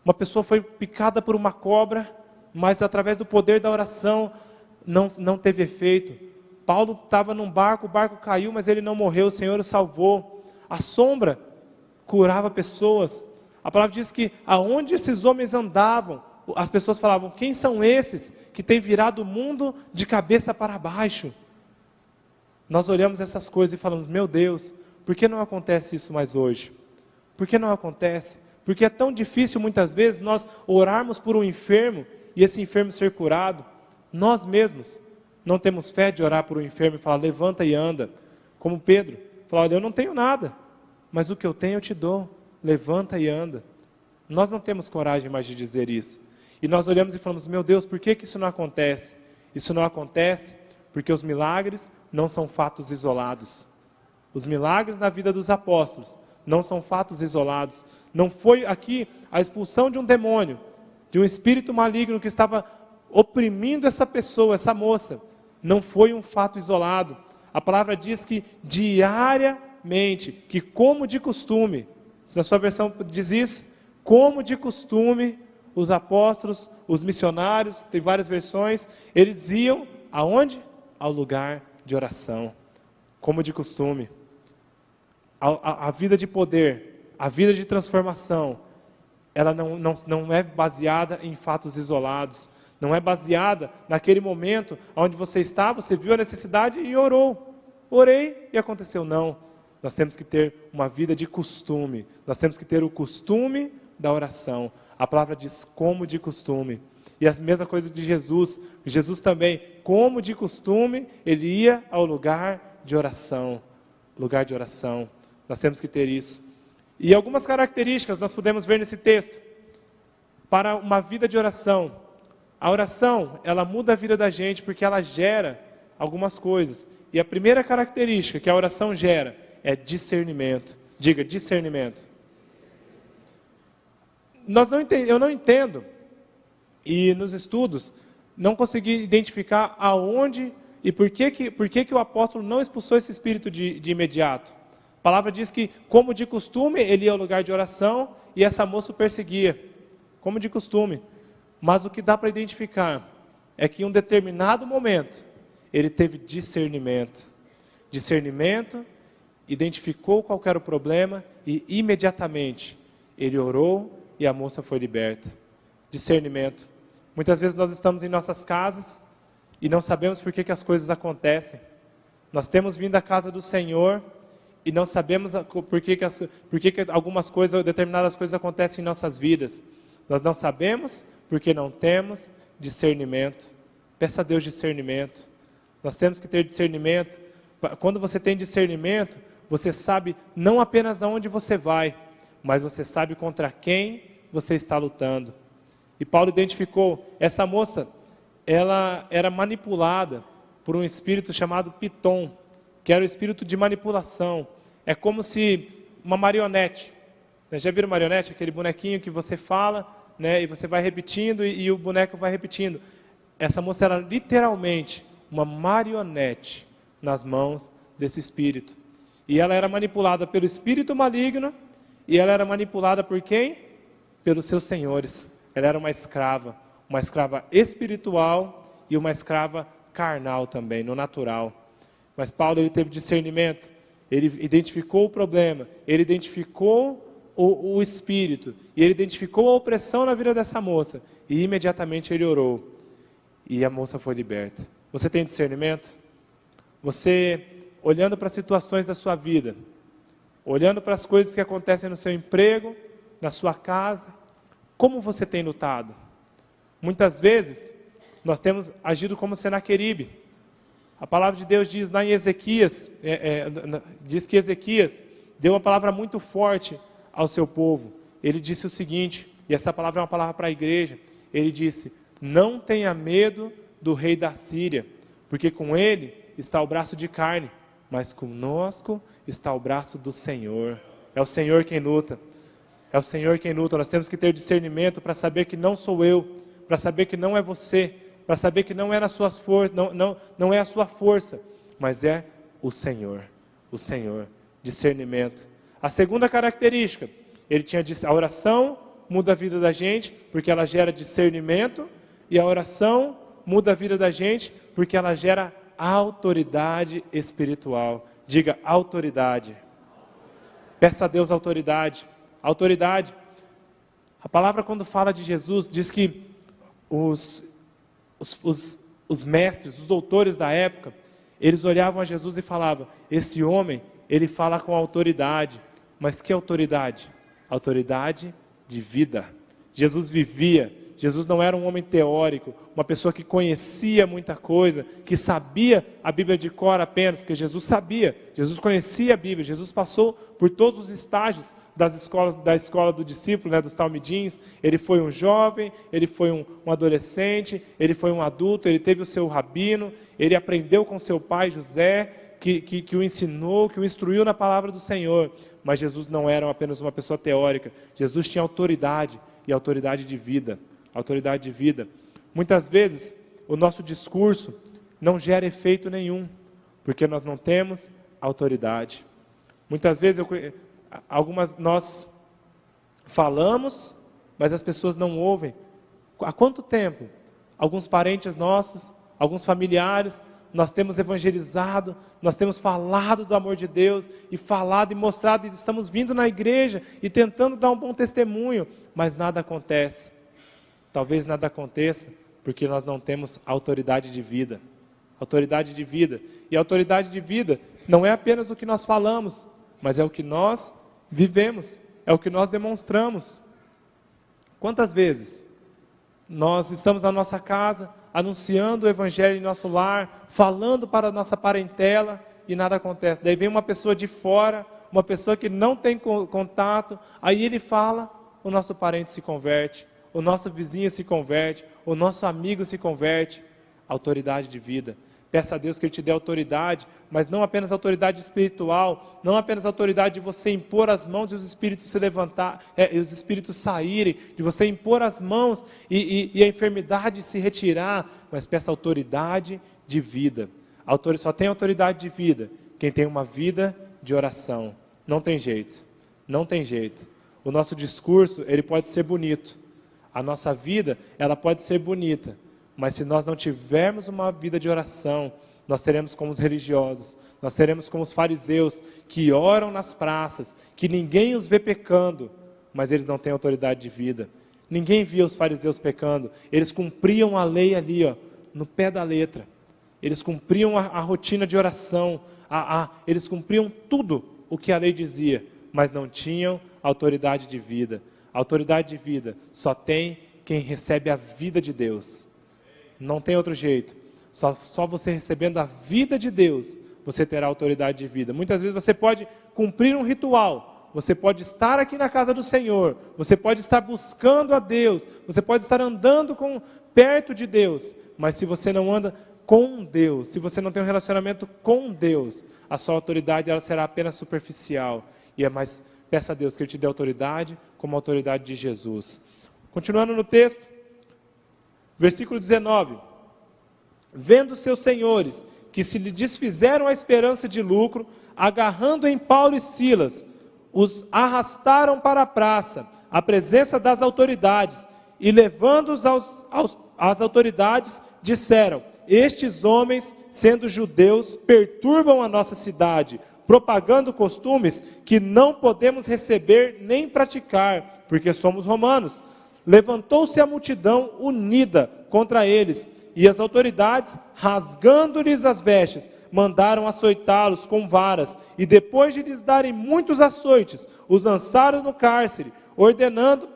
Uma pessoa foi picada por uma cobra, mas através do poder da oração não teve efeito. Paulo estava num barco, o barco caiu, mas ele não morreu, o Senhor o salvou. A sombra curava pessoas. A palavra diz que aonde esses homens andavam, as pessoas falavam: quem são esses que têm virado o mundo de cabeça para baixo? Nós olhamos essas coisas e falamos: meu Deus, por que não acontece isso mais hoje? Por que não acontece? Porque é tão difícil muitas vezes nós orarmos por um enfermo e esse enfermo ser curado. Nós mesmos não temos fé de orar por um enfermo e falar: levanta e anda. Como Pedro, falar: olha, eu não tenho nada, mas o que eu tenho eu te dou, levanta e anda. Nós não temos coragem mais de dizer isso. E nós olhamos e falamos: meu Deus, por que isso não acontece? Isso não acontece porque os milagres não são fatos isolados. Os milagres na vida dos apóstolos não são fatos isolados. Não foi aqui a expulsão de um demônio, de um espírito maligno que estava oprimindo essa pessoa, essa moça. Não foi um fato isolado. A palavra diz que diariamente, que como de costume, se na sua versão diz isso, como de costume, os apóstolos, os missionários, tem várias versões, eles iam aonde? Ao lugar de oração. Como de costume. A vida de poder, a vida de transformação, ela não é baseada em fatos isolados, não é baseada naquele momento onde você está, você viu a necessidade e orou. Orei e aconteceu. Não, nós temos que ter uma vida de costume, nós temos que ter o costume da oração. A palavra diz como de costume. E a mesma coisa de Jesus. Jesus também, como de costume, ele ia ao lugar de oração. Lugar de oração. Nós temos que ter isso. E algumas características nós podemos ver nesse texto. Para uma vida de oração. A oração, ela muda a vida da gente porque ela gera algumas coisas. E a primeira característica que a oração gera é discernimento. Diga, discernimento. Eu não entendo, e nos estudos, não consegui identificar aonde e por que o apóstolo não expulsou esse espírito de imediato. A palavra diz que, como de costume, ele ia ao lugar de oração e essa moça o perseguia, como de costume. Mas o que dá para identificar é que em um determinado momento, ele teve discernimento. Discernimento, identificou qual era o problema e imediatamente ele orou e a moça foi liberta. Discernimento. Muitas vezes nós estamos em nossas casas e não sabemos por que as coisas acontecem. Nós temos vindo à casa do Senhor e não sabemos por que algumas coisas, determinadas coisas acontecem em nossas vidas. Nós não sabemos porque não temos discernimento. Peça a Deus discernimento. Nós temos que ter discernimento. Quando você tem discernimento, você sabe não apenas aonde você vai, mas você sabe contra quem você está lutando. E Paulo identificou, essa moça, ela era manipulada por um espírito chamado Pitom, que era o espírito de manipulação. É como se uma marionete, né? Já viram marionete? Aquele bonequinho que você fala, né? E você vai repetindo e o boneco vai repetindo. Essa moça era literalmente uma marionete nas mãos desse espírito. E ela era manipulada pelo espírito maligno. E ela era manipulada por quem? Pelos seus senhores. Ela era uma escrava espiritual e uma escrava carnal também, no natural. Mas Paulo, ele teve discernimento, ele identificou o problema, ele identificou o espírito, e ele identificou a opressão na vida dessa moça, e imediatamente ele orou, e a moça foi liberta. Você tem discernimento? Você, olhando para as situações da sua vida, olhando para as coisas que acontecem no seu emprego, na sua casa, como você tem lutado? Muitas vezes, nós temos agido como Senaqueribe. A palavra de Deus diz lá em Ezequias, diz que Ezequias deu uma palavra muito forte ao seu povo. Ele disse o seguinte, e essa palavra é uma palavra para a igreja. Ele disse: não tenha medo do rei da Síria, porque com ele está o braço de carne, mas conosco está o braço do Senhor. É o Senhor quem luta. É o Senhor quem luta. Nós temos que ter discernimento para saber que não sou eu, para saber que não é você, para saber que não é nas suas forças, não é a sua força, mas é o Senhor. O Senhor. Discernimento. A segunda característica, ele tinha dito: a oração muda a vida da gente porque ela gera discernimento, e a oração muda a vida da gente porque ela gera autoridade espiritual. Diga: autoridade. Peça a Deus autoridade. Autoridade. A palavra, quando fala de Jesus, diz que os mestres, os doutores da época, eles olhavam a Jesus e falavam: esse homem, ele fala com autoridade. Mas que autoridade? Autoridade de vida. Jesus vivia. Jesus não era um homem teórico, uma pessoa que conhecia muita coisa, que sabia a Bíblia de cor apenas, porque Jesus sabia, Jesus conhecia a Bíblia, Jesus passou por todos os estágios da escola do discípulo, dos talmidins. Ele foi um jovem, ele foi um adolescente, ele foi um adulto, ele teve o seu rabino, ele aprendeu com seu pai José, que o ensinou, que o instruiu na palavra do Senhor. Mas Jesus não era apenas uma pessoa teórica, Jesus tinha autoridade, e autoridade de vida. Autoridade de vida. Muitas vezes o nosso discurso não gera efeito nenhum, porque nós não temos autoridade. Muitas vezes nós falamos, mas as pessoas não ouvem. Há quanto tempo alguns parentes nossos, alguns familiares, nós temos evangelizado, nós temos falado do amor de Deus, e falado e mostrado, e estamos vindo na igreja e tentando dar um bom testemunho, mas nada acontece. Talvez nada aconteça porque nós não temos autoridade de vida. Autoridade de vida. E a autoridade de vida não é apenas o que nós falamos, mas é o que nós vivemos, é o que nós demonstramos. Quantas vezes nós estamos na nossa casa, anunciando o evangelho em nosso lar, falando para a nossa parentela, e nada acontece. Daí vem uma pessoa de fora, uma pessoa que não tem contato, aí ele fala, o nosso parente se converte, o nosso vizinho se converte, o nosso amigo se converte. Autoridade de vida. Peça a Deus que Ele te dê autoridade, mas não apenas autoridade espiritual, não apenas autoridade de você impor as mãos e os espíritos se levantar, e os espíritos saírem, de você impor as mãos e a enfermidade se retirar, mas peça autoridade de vida. Só tem autoridade de vida quem tem uma vida de oração. Não tem jeito, não tem jeito. O nosso discurso, ele pode ser bonito, a nossa vida, ela pode ser bonita, mas se nós não tivermos uma vida de oração, nós seremos como os religiosos, nós seremos como os fariseus, que oram nas praças, que ninguém os vê pecando, mas eles não têm autoridade de vida. Ninguém via os fariseus pecando, eles cumpriam a lei ali, no pé da letra. Eles cumpriam a rotina de oração, eles cumpriam tudo o que a lei dizia, mas não tinham autoridade de vida. A autoridade de vida só tem quem recebe a vida de Deus. Não tem outro jeito. Só você recebendo a vida de Deus, você terá autoridade de vida. Muitas vezes você pode cumprir um ritual, você pode estar aqui na casa do Senhor, você pode estar buscando a Deus, você pode estar andando perto de Deus, mas se você não anda com Deus, se você não tem um relacionamento com Deus, a sua autoridade ela será apenas superficial. Peça a Deus que Ele te dê autoridade como a autoridade de Jesus. Continuando no texto, versículo 19. Vendo seus senhores que se lhe desfizeram a esperança de lucro, agarrando em Paulo e Silas, os arrastaram para a praça, à presença das autoridades, e levando-os às autoridades, disseram: estes homens, sendo judeus, perturbam a nossa cidade, propagando costumes que não podemos receber nem praticar, porque somos romanos. Levantou-se a multidão unida contra eles, e as autoridades, rasgando-lhes as vestes, mandaram açoitá-los com varas, e depois de lhes darem muitos açoites, os lançaram no cárcere, ordenando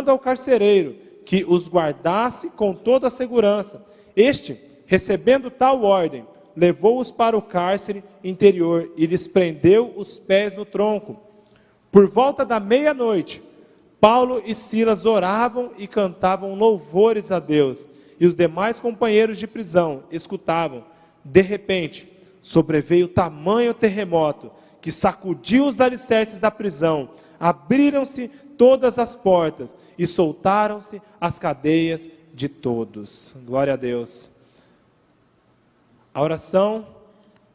ao carcereiro que os guardasse com toda a segurança. Este, recebendo tal ordem, levou-os para o cárcere interior e lhes prendeu os pés no tronco. Por volta da meia-noite, Paulo e Silas oravam e cantavam louvores a Deus, e os demais companheiros de prisão escutavam. De repente, sobreveio tamanho terremoto, que sacudiu os alicerces da prisão, abriram-se todas as portas, e soltaram-se as cadeias de todos. Glória a Deus. A oração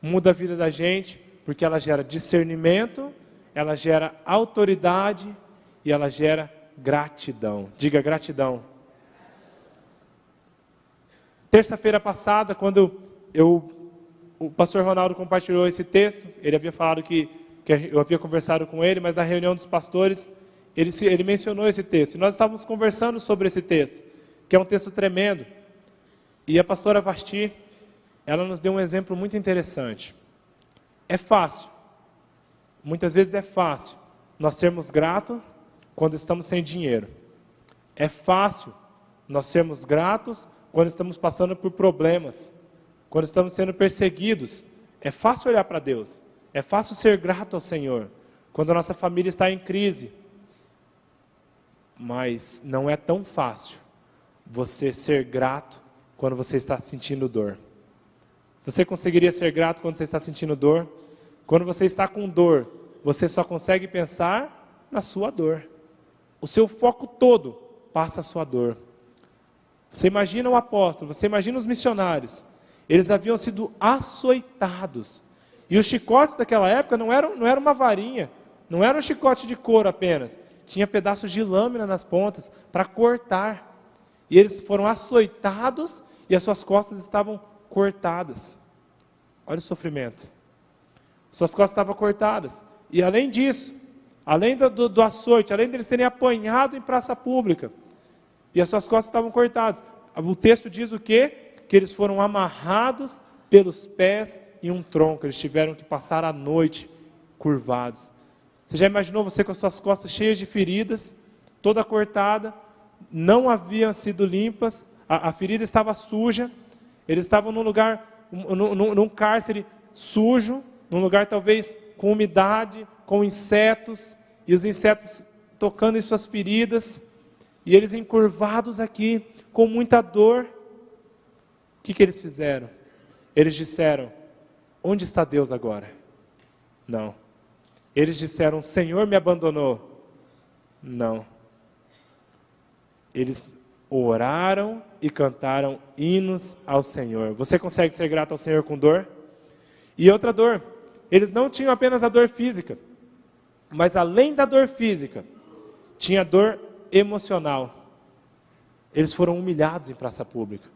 muda a vida da gente, porque ela gera discernimento, ela gera autoridade, e ela gera gratidão. Diga gratidão. Terça-feira passada, quando o pastor Ronaldo compartilhou esse texto, ele havia falado que eu havia conversado com ele, mas na reunião dos pastores, ele mencionou esse texto. E nós estávamos conversando sobre esse texto, que é um texto tremendo. E a pastora Vasti, ela nos deu um exemplo muito interessante. É fácil, muitas vezes é fácil, nós sermos gratos quando estamos sem dinheiro. É fácil nós sermos gratos quando estamos passando por problemas, quando estamos sendo perseguidos. É fácil olhar para Deus, é fácil ser grato ao Senhor, quando a nossa família está em crise. Mas não é tão fácil você ser grato quando você está sentindo dor. Você conseguiria ser grato quando você está sentindo dor? Quando você está com dor, você só consegue pensar na sua dor. O seu foco todo passa a sua dor. Você imagina o apóstolo, você imagina os missionários. Eles haviam sido açoitados. E os chicotes daquela época não era uma varinha, não era um chicote de couro apenas. Tinha pedaços de lâmina nas pontas para cortar. E eles foram açoitados e as suas costas estavam cortadas. Olha o sofrimento. Suas costas estavam cortadas. E além disso, além do açoite, além deles terem apanhado em praça pública, e as suas costas estavam cortadas, o texto diz o quê? Que eles foram amarrados pelos pés em um tronco. Eles tiveram que passar a noite curvados. Você já imaginou você com as suas costas cheias de feridas, toda cortada, não haviam sido limpas, a ferida estava suja, eles estavam num lugar, num cárcere sujo, num lugar talvez com umidade, com insetos, e os insetos tocando em suas feridas, e eles encurvados aqui, com muita dor. O que eles fizeram? Eles disseram: onde está Deus agora? Não. Eles disseram: o Senhor me abandonou. Não. Eles oraram e cantaram hinos ao Senhor. Você consegue ser grato ao Senhor com dor? E outra dor, eles não tinham apenas a dor física, mas além da dor física, tinha dor emocional. Eles foram humilhados em praça pública.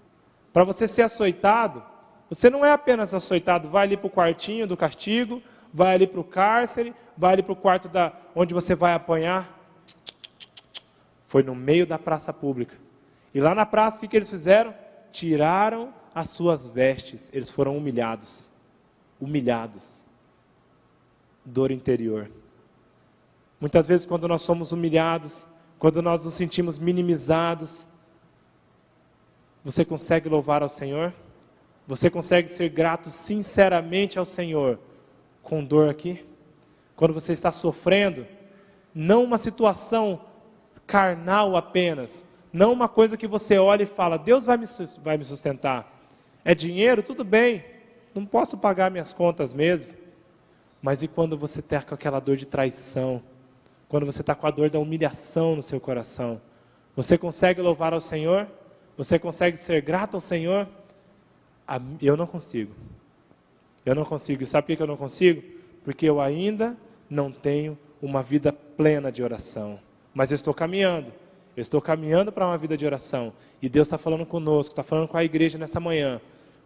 Para você ser açoitado, você não é apenas açoitado, vai ali para o quartinho do castigo, vai ali para o cárcere, vai ali para o quarto onde você vai apanhar. Foi no meio da praça pública. E lá na praça, o que eles fizeram? Tiraram as suas vestes. Eles foram humilhados. Humilhados. Dor interior. Muitas vezes, quando nós somos humilhados, quando nós nos sentimos minimizados, você consegue louvar ao Senhor? Você consegue ser grato sinceramente ao Senhor com dor aqui? Quando você está sofrendo, não uma situação carnal apenas, não uma coisa que você olha e fala: Deus vai me sustentar. É dinheiro? Tudo bem, não posso pagar minhas contas mesmo. Mas e quando você está com aquela dor de traição? Quando você está com a dor da humilhação no seu coração? Você consegue louvar ao Senhor? Você consegue ser grato ao Senhor? Eu não consigo. Eu não consigo. E sabe por que eu não consigo? Porque eu ainda não tenho uma vida plena de oração. Mas eu estou caminhando. Eu estou caminhando para uma vida de oração. E Deus está falando conosco, está falando com a igreja nessa manhã.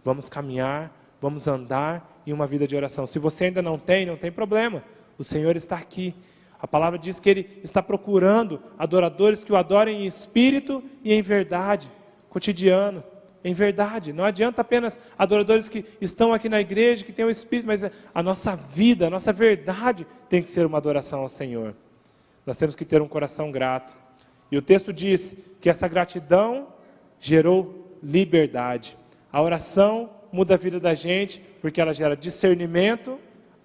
Vamos caminhar, vamos andar em uma vida de oração. Se você ainda não tem problema. O Senhor está aqui. A palavra diz que Ele está procurando adoradores que o adorem em espírito e em verdade. Cotidiano, em verdade. Não adianta apenas adoradores que estão aqui na igreja, que têm o espírito, mas a nossa vida, a nossa verdade tem que ser uma adoração ao Senhor. Nós temos que ter um coração grato. E o texto diz que essa gratidão gerou liberdade. A oração muda a vida da gente, porque ela gera discernimento,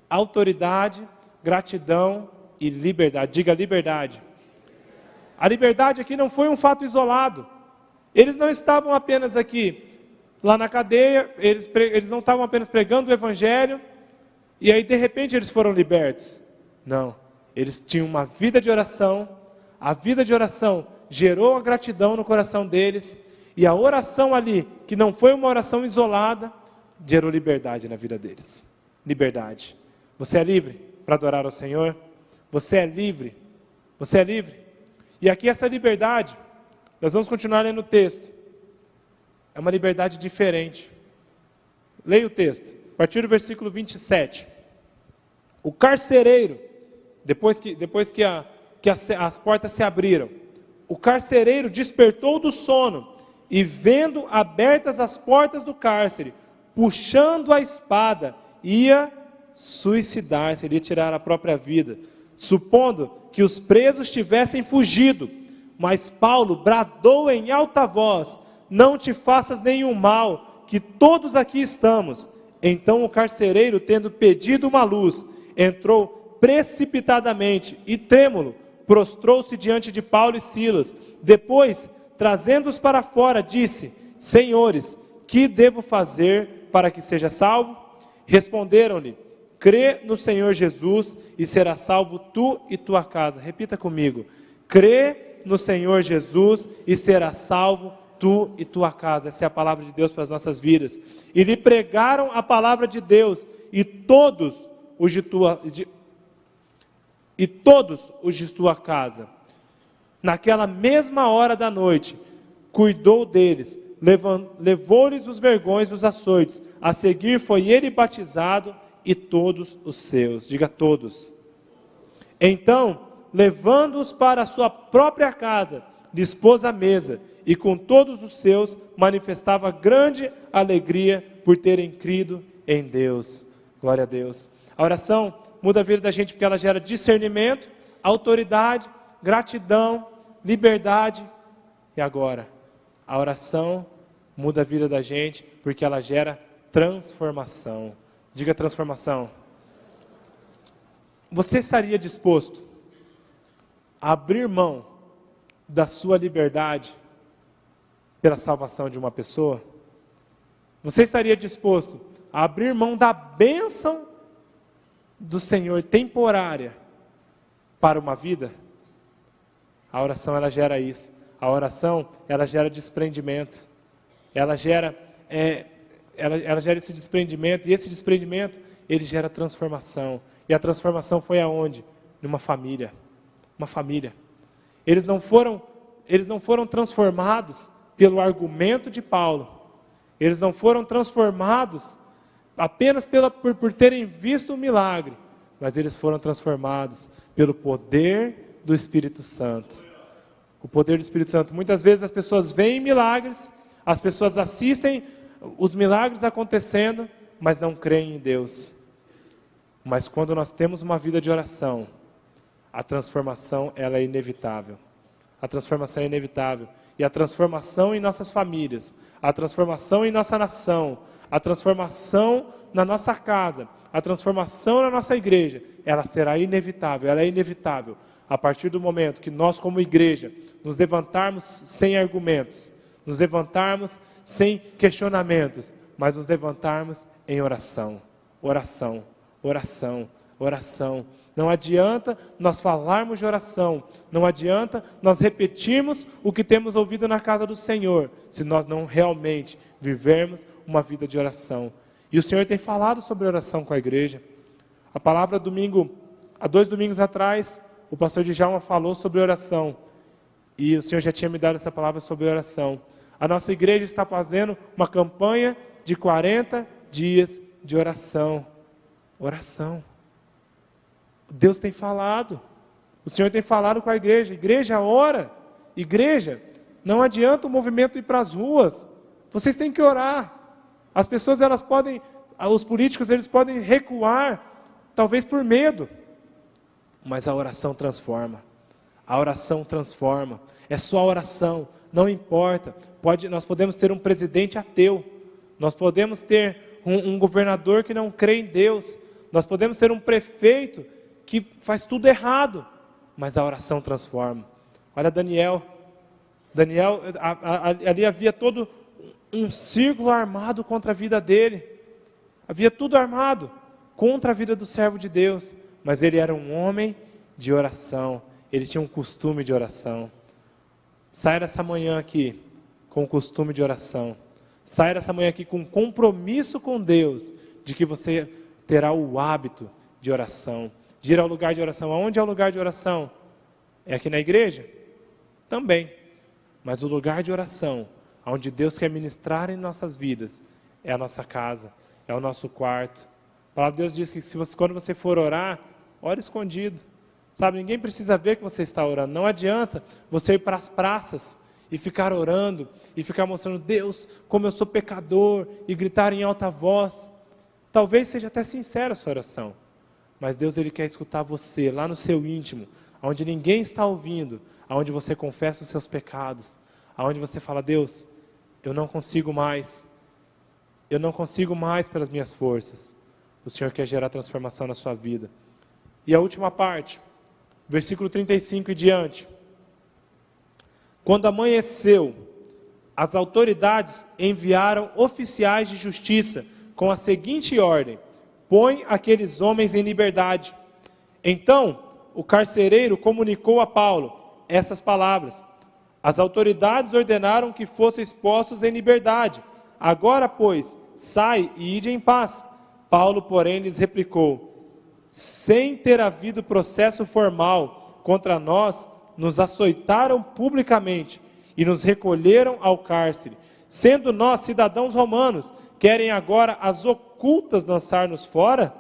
autoridade, gratidão e liberdade. Diga liberdade. A liberdade aqui não foi um fato isolado. Eles não estavam apenas aqui, lá na cadeia, eles não estavam apenas pregando o evangelho, e aí de repente eles foram libertos. Não, eles tinham uma vida de oração, a vida de oração gerou a gratidão no coração deles, e a oração ali, que não foi uma oração isolada, gerou liberdade na vida deles. Liberdade. Você é livre para adorar ao Senhor? Você é livre? Você é livre? E aqui essa liberdade, nós vamos continuar lendo o texto. É uma liberdade diferente. Leia o texto, a partir do versículo 27. O carcereiro, depois que as portas se abriram, o carcereiro despertou do sono e, vendo abertas as portas do cárcere, puxando a espada, ia suicidar-se, ele ia tirar a própria vida, supondo que os presos tivessem fugido. Mas Paulo bradou em alta voz: não te faças nenhum mal, que todos aqui estamos. Então o carcereiro, tendo pedido uma luz, entrou precipitadamente e, trêmulo, prostrou-se diante de Paulo e Silas. Depois, trazendo-os para fora, disse: senhores, que devo fazer para que seja salvo? Responderam-lhe: crê no Senhor Jesus e será salvo tu e tua casa. Repita comigo: crê no Senhor Jesus e será salvo tu e tua casa. Essa é a palavra de Deus para as nossas vidas. E lhe pregaram a palavra de Deus, e todos os de tua casa. Naquela mesma hora da noite, cuidou deles, levou-lhes os vergões dos açoites. A seguir foi ele batizado e todos os seus. Diga todos. Então, levando-os para a sua própria casa, dispôs a mesa, e com todos os seus manifestava grande alegria por terem crido em Deus. Glória a Deus. A oração muda a vida da gente porque ela gera discernimento, autoridade, gratidão, liberdade. E agora, a oração muda a vida da gente porque ela gera transformação. Diga transformação. Você estaria disposto a abrir mão da sua liberdade pela salvação de uma pessoa? Você estaria disposto a abrir mão da bênção do Senhor temporária para uma vida? A oração, ela gera isso. A oração, ela gera desprendimento. Ela gera esse desprendimento, e esse desprendimento, ele gera transformação. E a transformação foi aonde? Numa família. Uma família. Eles não foram transformados pelo argumento de Paulo. Eles não foram transformados apenas por terem visto o milagre, mas eles foram transformados pelo poder do Espírito Santo. O poder do Espírito Santo. Muitas vezes as pessoas veem milagres, as pessoas assistem os milagres acontecendo, mas não creem em Deus. Mas quando nós temos uma vida de oração, a transformação, ela é inevitável. A transformação é inevitável. E a transformação em nossas famílias, a transformação em nossa nação, a transformação na nossa casa, a transformação na nossa igreja, ela será inevitável, ela é inevitável. A partir do momento que nós, como igreja, nos levantarmos sem argumentos, nos levantarmos sem questionamentos, mas nos levantarmos em oração, oração, oração, oração. Não adianta nós falarmos de oração, não adianta nós repetirmos o que temos ouvido na casa do Senhor, se nós não realmente vivermos uma vida de oração. E o Senhor tem falado sobre oração com a igreja. A palavra há 2 domingos atrás, o pastor Djalma falou sobre oração, e o Senhor já tinha me dado essa palavra sobre oração. A nossa igreja está fazendo uma campanha de 40 dias de oração. Oração. Deus tem falado, o Senhor tem falado com a igreja. Igreja, ora. Igreja, não adianta o movimento ir para as ruas, vocês têm que orar. As pessoas, os políticos, eles podem recuar, talvez por medo, mas a oração transforma. A oração transforma. É só a oração, não importa. Nós podemos ter um presidente ateu, nós podemos ter um governador que não crê em Deus, nós podemos ter um prefeito que faz tudo errado, mas a oração transforma. Olha Daniel, ali havia todo um círculo armado contra a vida dele, havia tudo armado contra a vida do servo de Deus, mas ele era um homem de oração, ele tinha um costume de oração. Saia dessa manhã aqui com o costume de oração, saia dessa manhã aqui com compromisso com Deus, de que você terá o hábito de oração, de ir ao lugar de oração. Aonde é o lugar de oração? É aqui na igreja? Também, mas o lugar de oração, onde Deus quer ministrar em nossas vidas, é a nossa casa, é o nosso quarto. A palavra de Deus diz que quando você for orar, ore escondido. Sabe, ninguém precisa ver que você está orando. Não adianta você ir para as praças e ficar orando, e ficar mostrando, Deus, como eu sou pecador, e gritar em alta voz. Talvez seja até sincera a sua oração, mas Deus ele quer escutar você, lá no seu íntimo, onde ninguém está ouvindo, onde você confessa os seus pecados, onde você fala, Deus, eu não consigo mais pelas minhas forças. O Senhor quer gerar transformação na sua vida. E a última parte, versículo 35 e diante. Quando amanheceu, as autoridades enviaram oficiais de justiça com a seguinte ordem: põe aqueles homens em liberdade. Então, o carcereiro comunicou a Paulo essas palavras: as autoridades ordenaram que fossem expostos em liberdade. Agora, pois, sai e ide em paz. Paulo, porém, lhes replicou: sem ter havido processo formal contra nós, nos açoitaram publicamente e nos recolheram ao cárcere. Sendo nós cidadãos romanos, querem agora as ocultas lançar-nos fora?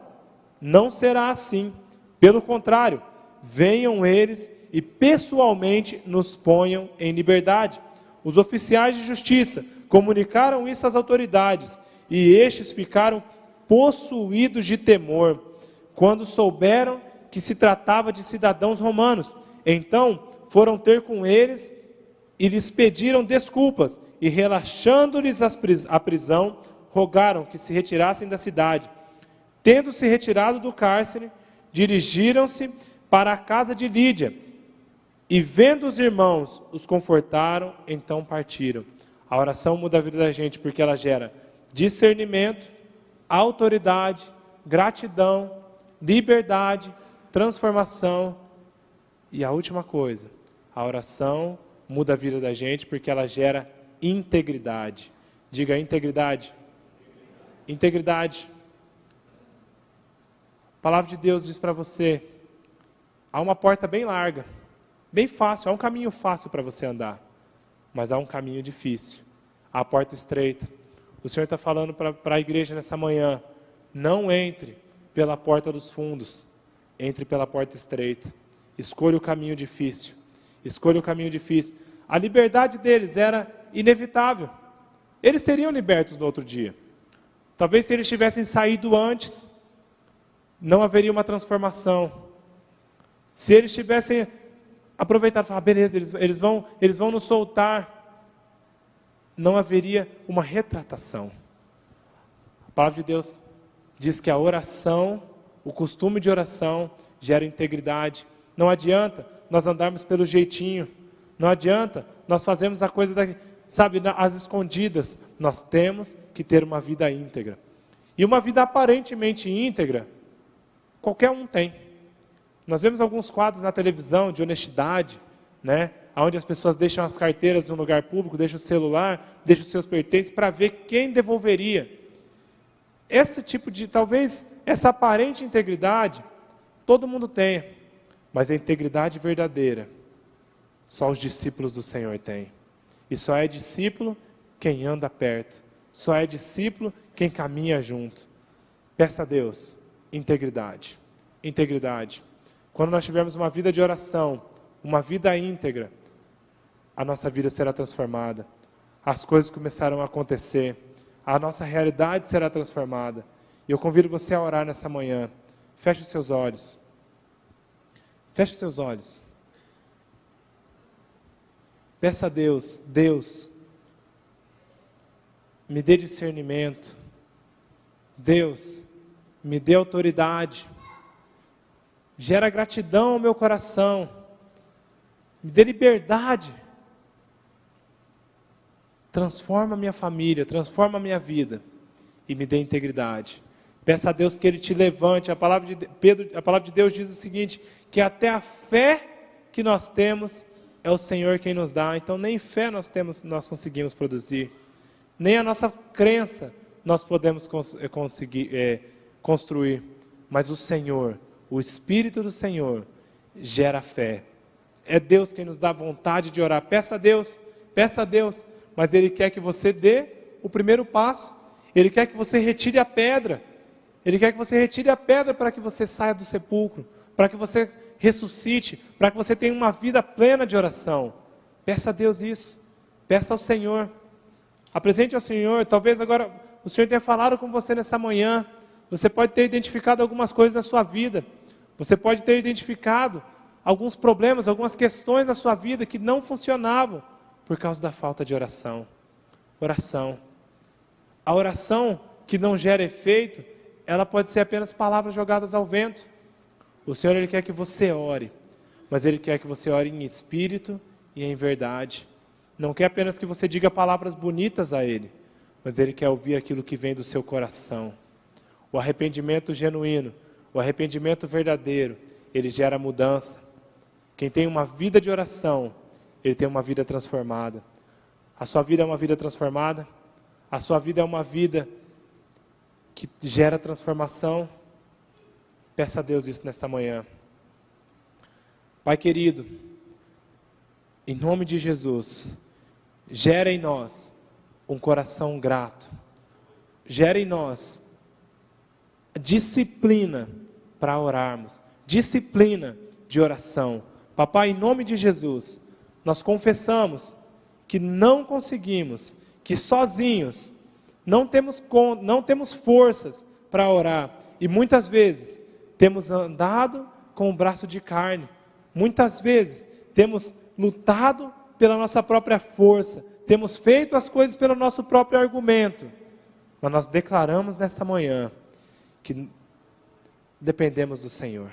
Não será assim. Pelo contrário, venham eles e pessoalmente nos ponham em liberdade. Os oficiais de justiça comunicaram isso às autoridades, e estes ficaram possuídos de temor, quando souberam que se tratava de cidadãos romanos. Então foram ter com eles e lhes pediram desculpas, e relaxando-lhes a prisão, rogaram que se retirassem da cidade. Tendo se retirado do cárcere, dirigiram-se para a casa de Lídia, e vendo os irmãos, os confortaram, então partiram. A oração muda a vida da gente, porque ela gera discernimento, autoridade, gratidão, liberdade, transformação. E a última coisa, a oração muda a vida da gente, porque ela gera integridade. Diga integridade. Integridade. A palavra de Deus diz para você, há uma porta bem larga, bem fácil, há um caminho fácil para você andar, mas há um caminho difícil, há a porta estreita. O Senhor está falando para a igreja nessa manhã, não entre pela porta dos fundos, entre pela porta estreita. Escolha o caminho difícil, escolha o caminho difícil. A liberdade deles era inevitável, eles seriam libertos no outro dia. Talvez se eles tivessem saído antes, não haveria uma transformação. Se eles tivessem aproveitado e falado, beleza, eles vão nos soltar, não haveria uma retratação. A palavra de Deus diz que a oração, o costume de oração, gera integridade. Não adianta nós andarmos pelo jeitinho, não adianta nós fazermos a coisa, às escondidas. Nós temos que ter uma vida íntegra. E uma vida aparentemente íntegra, qualquer um tem. Nós vemos alguns quadros na televisão de honestidade, né? Onde as pessoas deixam as carteiras no lugar público, deixam o celular, deixam os seus pertences para ver quem devolveria. Esse tipo de, talvez, essa aparente integridade, todo mundo tenha, mas a integridade verdadeira, só os discípulos do Senhor têm. E só é discípulo quem anda perto, só é discípulo quem caminha junto. Peça a Deus integridade, integridade. Quando nós tivermos uma vida de oração, uma vida íntegra, a nossa vida será transformada, as coisas começarão a acontecer, a nossa realidade será transformada. E eu convido você a orar nessa manhã. Feche os seus olhos. Feche os seus olhos. Peça a Deus, Deus, me dê discernimento. Deus, me dê autoridade. gera gratidão ao meu coração, me dê liberdade, transforma a minha família, transforma a minha vida e me dê integridade. Peça a Deus que Ele te levante. A palavra de Deus diz o seguinte, que até a fé que nós temos é o Senhor quem nos dá. Então nem fé nós conseguimos produzir, nem a nossa crença nós podemos conseguir construir, mas o Senhor, o Espírito do Senhor gera fé. É Deus quem nos dá vontade de orar. Peça a Deus, mas Ele quer que você dê o primeiro passo. Ele quer que você retire a pedra. Ele quer que você retire a pedra para que você saia do sepulcro, para que você ressuscite, para que você tenha uma vida plena de oração. Peça a Deus isso. Peça ao Senhor. Apresente ao Senhor. Talvez agora o Senhor tenha falado com você nessa manhã. Você pode ter identificado algumas coisas na sua vida. Você pode ter identificado alguns problemas, algumas questões na sua vida que não funcionavam por causa da falta de oração. Oração. A oração que não gera efeito, ela pode ser apenas palavras jogadas ao vento. O Senhor, Ele quer que você ore, mas Ele quer que você ore em espírito e em verdade. Não quer apenas que você diga palavras bonitas a Ele, mas Ele quer ouvir aquilo que vem do seu coração. O arrependimento genuíno, o arrependimento verdadeiro, ele gera mudança. Quem tem uma vida de oração, ele tem uma vida transformada. A sua vida é uma vida transformada? A sua vida é uma vida que gera transformação? Peça a Deus isso nesta manhã. Pai querido, em nome de Jesus, gera em nós um coração grato. Gera em nós disciplina para orarmos, disciplina de oração. Papai, em nome de Jesus, nós confessamos que não conseguimos, que sozinhos não temos forças para orar, e muitas vezes temos andado com o braço de carne, muitas vezes temos lutado pela nossa própria força, temos feito as coisas pelo nosso próprio argumento, mas nós declaramos nesta manhã que dependemos do Senhor,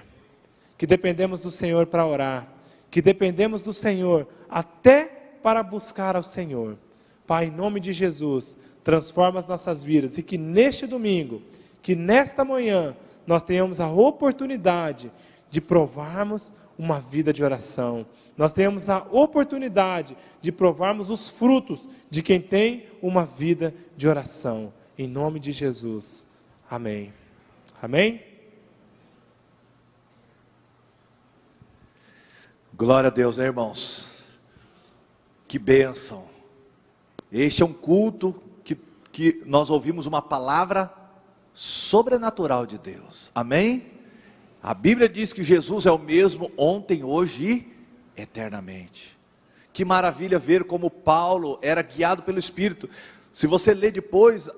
que dependemos do Senhor para orar, que dependemos do Senhor até para buscar ao Senhor. Pai, em nome de Jesus, transforma as nossas vidas e que neste domingo, que nesta manhã, nós tenhamos a oportunidade de provarmos uma vida de oração. Nós tenhamos a oportunidade de provarmos os frutos de quem tem uma vida de oração. Em nome de Jesus. Amém. Amém? Glória a Deus, né, irmãos? Que bênção. Este é um culto que nós ouvimos uma palavra sobrenatural de Deus. Amém? A Bíblia diz que Jesus é o mesmo ontem, hoje e eternamente. Que maravilha ver como Paulo era guiado pelo Espírito. Se você ler depois,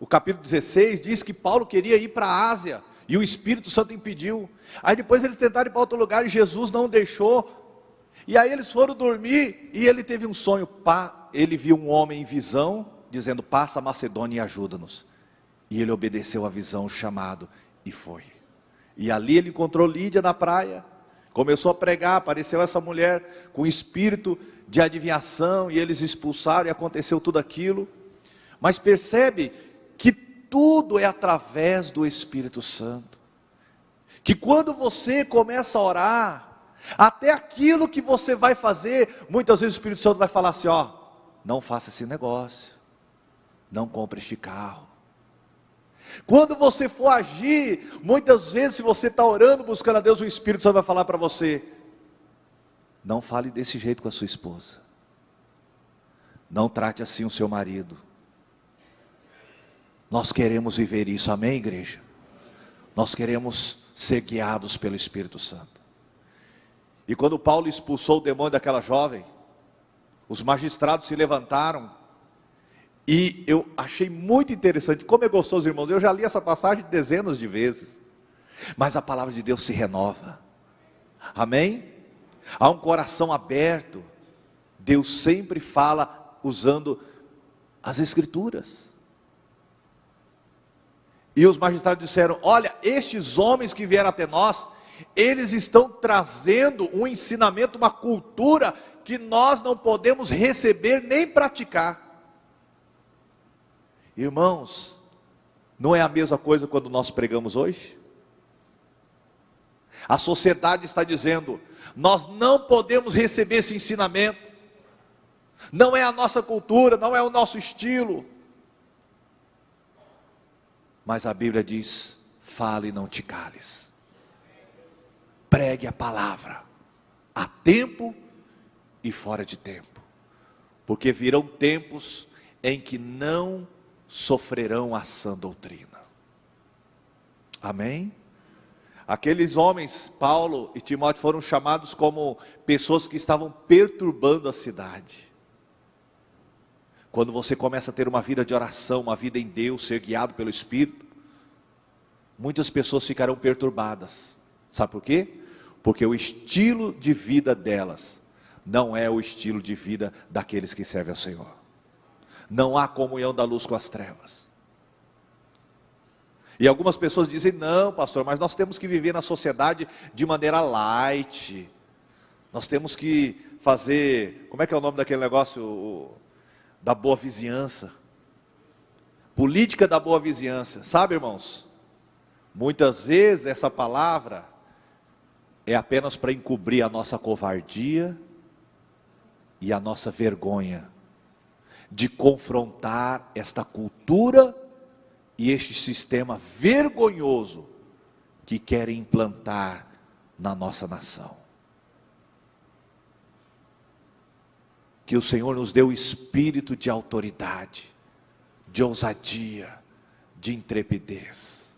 o capítulo 16 diz que Paulo queria ir para a Ásia e o Espírito Santo impediu. Aí depois eles tentaram ir para outro lugar e Jesus não deixou. E aí eles foram dormir e ele teve um sonho. Ele viu um homem em visão dizendo: passa a Macedônia e ajuda-nos. E ele obedeceu a visão, o chamado, e foi. E ali ele encontrou Lídia na praia, começou a pregar, apareceu essa mulher com espírito de adivinhação, e eles expulsaram e aconteceu tudo aquilo. Mas percebe que tudo é através do Espírito Santo. Que quando você começa a orar, até aquilo que você vai fazer, muitas vezes o Espírito Santo vai falar assim: ó, não faça esse negócio, não compre este carro. Quando você for agir, muitas vezes se você está orando, buscando a Deus, o Espírito Santo vai falar para você: não fale desse jeito com a sua esposa, não trate assim o seu marido. Nós queremos viver isso, amém, igreja? Nós queremos ser guiados pelo Espírito Santo. E quando Paulo expulsou o demônio daquela jovem, os magistrados se levantaram, e eu achei muito interessante, como é gostoso, irmãos, eu já li essa passagem dezenas de vezes, mas a palavra de Deus se renova, amém? Há um coração aberto, Deus sempre fala usando as Escrituras. E os magistrados disseram: olha, estes homens que vieram até nós, eles estão trazendo um ensinamento, uma cultura que nós não podemos receber nem praticar. Irmãos, não é a mesma coisa quando nós pregamos hoje? A sociedade está dizendo: nós não podemos receber esse ensinamento, não é a nossa cultura, não é o nosso estilo. Mas a Bíblia diz: fale e não te cales, pregue a palavra, a tempo e fora de tempo, porque virão tempos em que não sofrerão a sã doutrina. Amém? Aqueles homens, Paulo e Timóteo, foram chamados como pessoas que estavam perturbando a cidade. Quando você começa a ter uma vida de oração, uma vida em Deus, ser guiado pelo Espírito, muitas pessoas ficarão perturbadas. Sabe por quê? Porque o estilo de vida delas não é o estilo de vida daqueles que servem ao Senhor. Não há comunhão da luz com as trevas. E algumas pessoas dizem: não, pastor, mas nós temos que viver na sociedade de maneira light. Nós temos que fazer, como é que é o nome daquele negócio? Da boa vizinhança. Política da boa vizinhança. Sabe, irmãos? Muitas vezes essa palavra é apenas para encobrir a nossa covardia e a nossa vergonha de confrontar esta cultura e este sistema vergonhoso que querem implantar na nossa nação. Que o Senhor nos dê o espírito de autoridade, de ousadia, de intrepidez.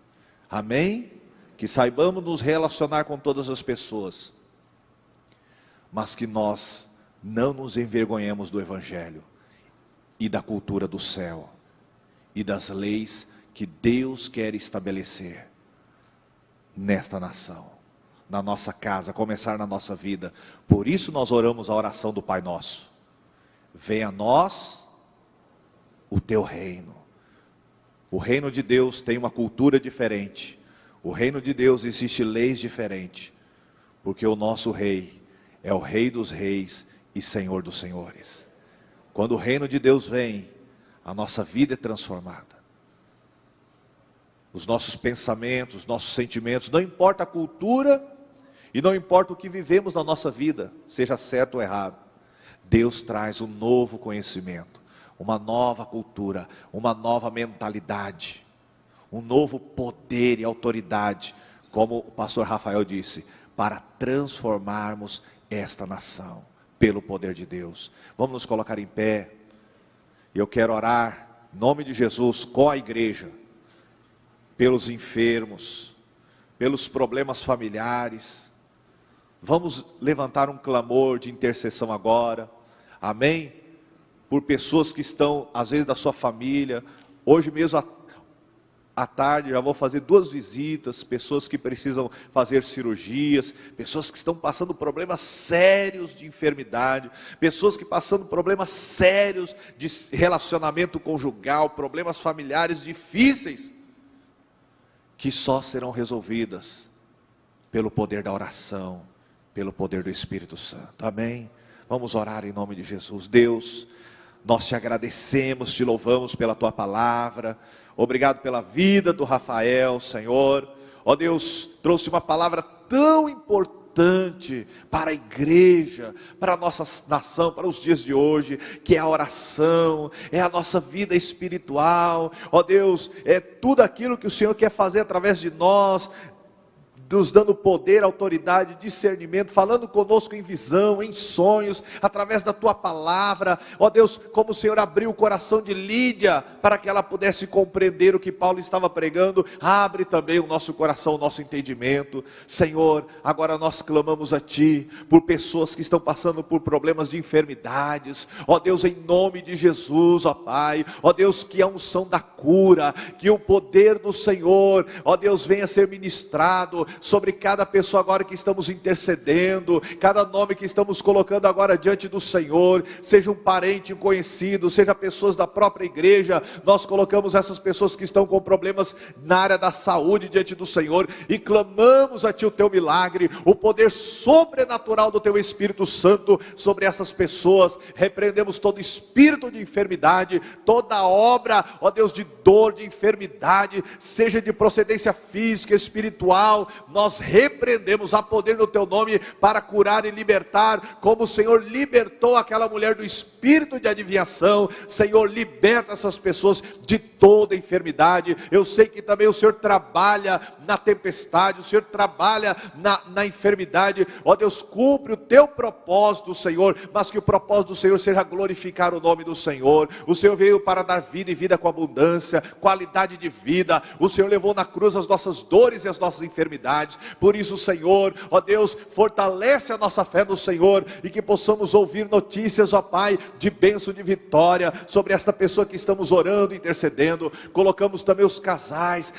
Amém? Que saibamos nos relacionar com todas as pessoas, mas que nós não nos envergonhemos do Evangelho e da cultura do céu e das leis que Deus quer estabelecer nesta nação, na nossa casa, começar na nossa vida. Por isso nós oramos a oração do Pai Nosso: venha a nós o teu reino. O reino de Deus tem uma cultura diferente. O reino de Deus existe leis diferentes, porque o nosso rei é o Rei dos reis e Senhor dos senhores. Quando o reino de Deus vem, a nossa vida é transformada. Os nossos pensamentos, os nossos sentimentos, não importa a cultura e não importa o que vivemos na nossa vida, seja certo ou errado, Deus traz um novo conhecimento, uma nova cultura, uma nova mentalidade, um novo poder e autoridade, como o pastor Rafael disse, para transformarmos esta nação, pelo poder de Deus. Vamos nos colocar em pé. Eu quero orar, em nome de Jesus, com a igreja, pelos enfermos, pelos problemas familiares. Vamos levantar um clamor de intercessão agora, amém? Por pessoas que estão, às vezes, da sua família. Hoje mesmo à tarde já vou fazer 2 visitas, pessoas que precisam fazer cirurgias, pessoas que estão passando problemas sérios de enfermidade, pessoas que passando problemas sérios de relacionamento conjugal, problemas familiares difíceis, que só serão resolvidas pelo poder da oração, pelo poder do Espírito Santo. Amém? Vamos orar em nome de Jesus. Deus, nós te agradecemos, te louvamos pela tua palavra. Obrigado pela vida do Rafael, Senhor. Ó Deus, trouxe uma palavra tão importante para a igreja, para a nossa nação, para os dias de hoje, que é a oração, é a nossa vida espiritual. Ó Deus, é tudo aquilo que o Senhor quer fazer através de nós, nos dando poder, autoridade, discernimento, falando conosco em visão, em sonhos, através da tua palavra. Ó Deus, como o Senhor abriu o coração de Lídia, para que ela pudesse compreender o que Paulo estava pregando, abre também o nosso coração, o nosso entendimento. Senhor, agora nós clamamos a Ti, por pessoas que estão passando por problemas de enfermidades. Ó Deus, em nome de Jesus, ó Pai, ó Deus, que a unção da cura, que o poder do Senhor, ó Deus, venha ser ministrado sobre cada pessoa agora que estamos intercedendo, cada nome que estamos colocando agora diante do Senhor, seja um parente, um conhecido, seja pessoas da própria igreja. Nós colocamos essas pessoas que estão com problemas na área da saúde diante do Senhor e clamamos a Ti o Teu milagre, o poder sobrenatural do Teu Espírito Santo sobre essas pessoas. Repreendemos todo espírito de enfermidade, toda obra, ó Deus, de dor, de enfermidade, seja de procedência física, espiritual. Nós repreendemos, a poder no Teu nome para curar e libertar, como o Senhor libertou aquela mulher do espírito de adivinhação. Senhor, liberta essas pessoas de toda enfermidade. Eu sei que também o Senhor trabalha na tempestade, o Senhor trabalha na enfermidade. Ó Deus, cumpre o Teu propósito, Senhor, mas que o propósito do Senhor seja glorificar o nome do Senhor. O Senhor veio para dar vida e vida com abundância, qualidade de vida. O Senhor levou na cruz as nossas dores e as nossas enfermidades. Por isso, Senhor, ó Deus, fortalece a nossa fé no Senhor e que possamos ouvir notícias, ó Pai, de bênção, de vitória sobre esta pessoa que estamos orando, intercedendo. Colocamos também os casais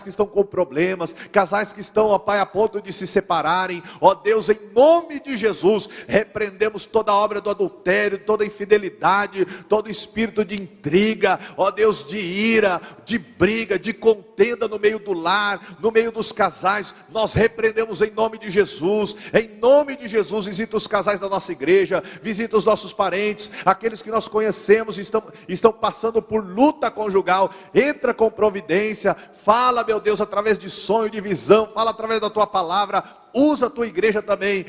que estão com problemas, casais que estão, ó Pai, a ponto de se separarem. Ó Deus, em nome de Jesus, repreendemos toda a obra do adultério, toda a infidelidade, todo espírito de intriga, ó Deus, de ira, de briga, de contenda no meio do lar, no meio dos casais. Nós repreendemos em nome de Jesus. Em nome de Jesus, visita os casais da nossa igreja, visita os nossos parentes, aqueles que nós conhecemos, estão passando por luta conjugal. Entra com providência, fala, meu Deus, através de sonho, de visão, fala através da Tua palavra. Usa a Tua igreja também,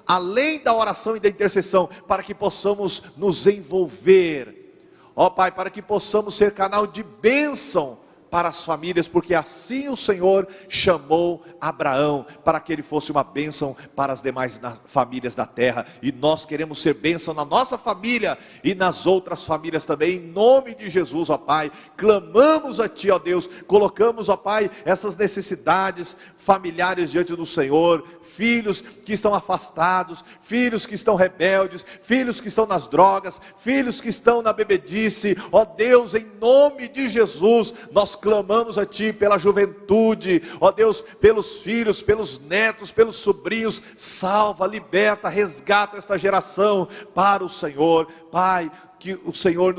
além da oração e da intercessão, para que possamos nos envolver, ó Pai, para que possamos ser canal de bênção para as famílias, porque assim o Senhor chamou Abraão, para que ele fosse uma bênção para as demais famílias da terra. E nós queremos ser bênção na nossa família e nas outras famílias também, em nome de Jesus, ó Pai. Clamamos a Ti, ó Deus, colocamos, ó Pai, essas necessidades familiares diante do Senhor. Filhos que estão afastados, filhos que estão rebeldes, filhos que estão nas drogas, filhos que estão na bebedice. Ó Deus, em nome de Jesus, nós clamamos a Ti pela juventude, ó Deus, pelos filhos, pelos netos, pelos sobrinhos. Salva, liberta, resgata esta geração para o Senhor. Pai, que o Senhor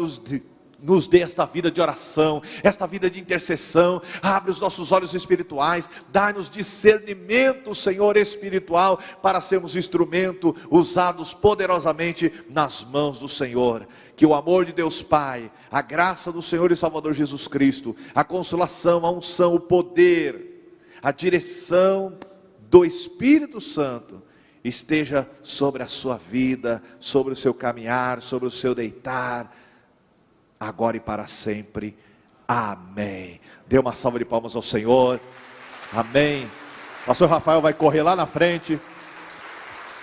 nos dê esta vida de oração, esta vida de intercessão. Abre os nossos olhos espirituais, dá-nos discernimento, Senhor, espiritual, para sermos instrumento usados poderosamente nas mãos do Senhor. Que o amor de Deus Pai, a graça do Senhor e Salvador Jesus Cristo, a consolação, a unção, o poder, a direção do Espírito Santo esteja sobre a sua vida, sobre o seu caminhar, sobre o seu deitar, agora e para sempre. Amém. Dê uma salva de palmas ao Senhor. Amém. O pastor Rafael vai correr lá na frente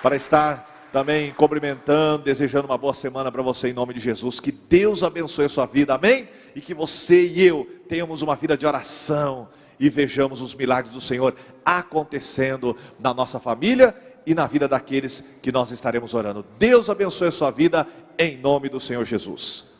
para estar também cumprimentando, desejando uma boa semana para você em nome de Jesus. Que Deus abençoe a sua vida, amém? E que você e eu tenhamos uma vida de oração e vejamos os milagres do Senhor acontecendo na nossa família e na vida daqueles que nós estaremos orando. Deus abençoe a sua vida em nome do Senhor Jesus.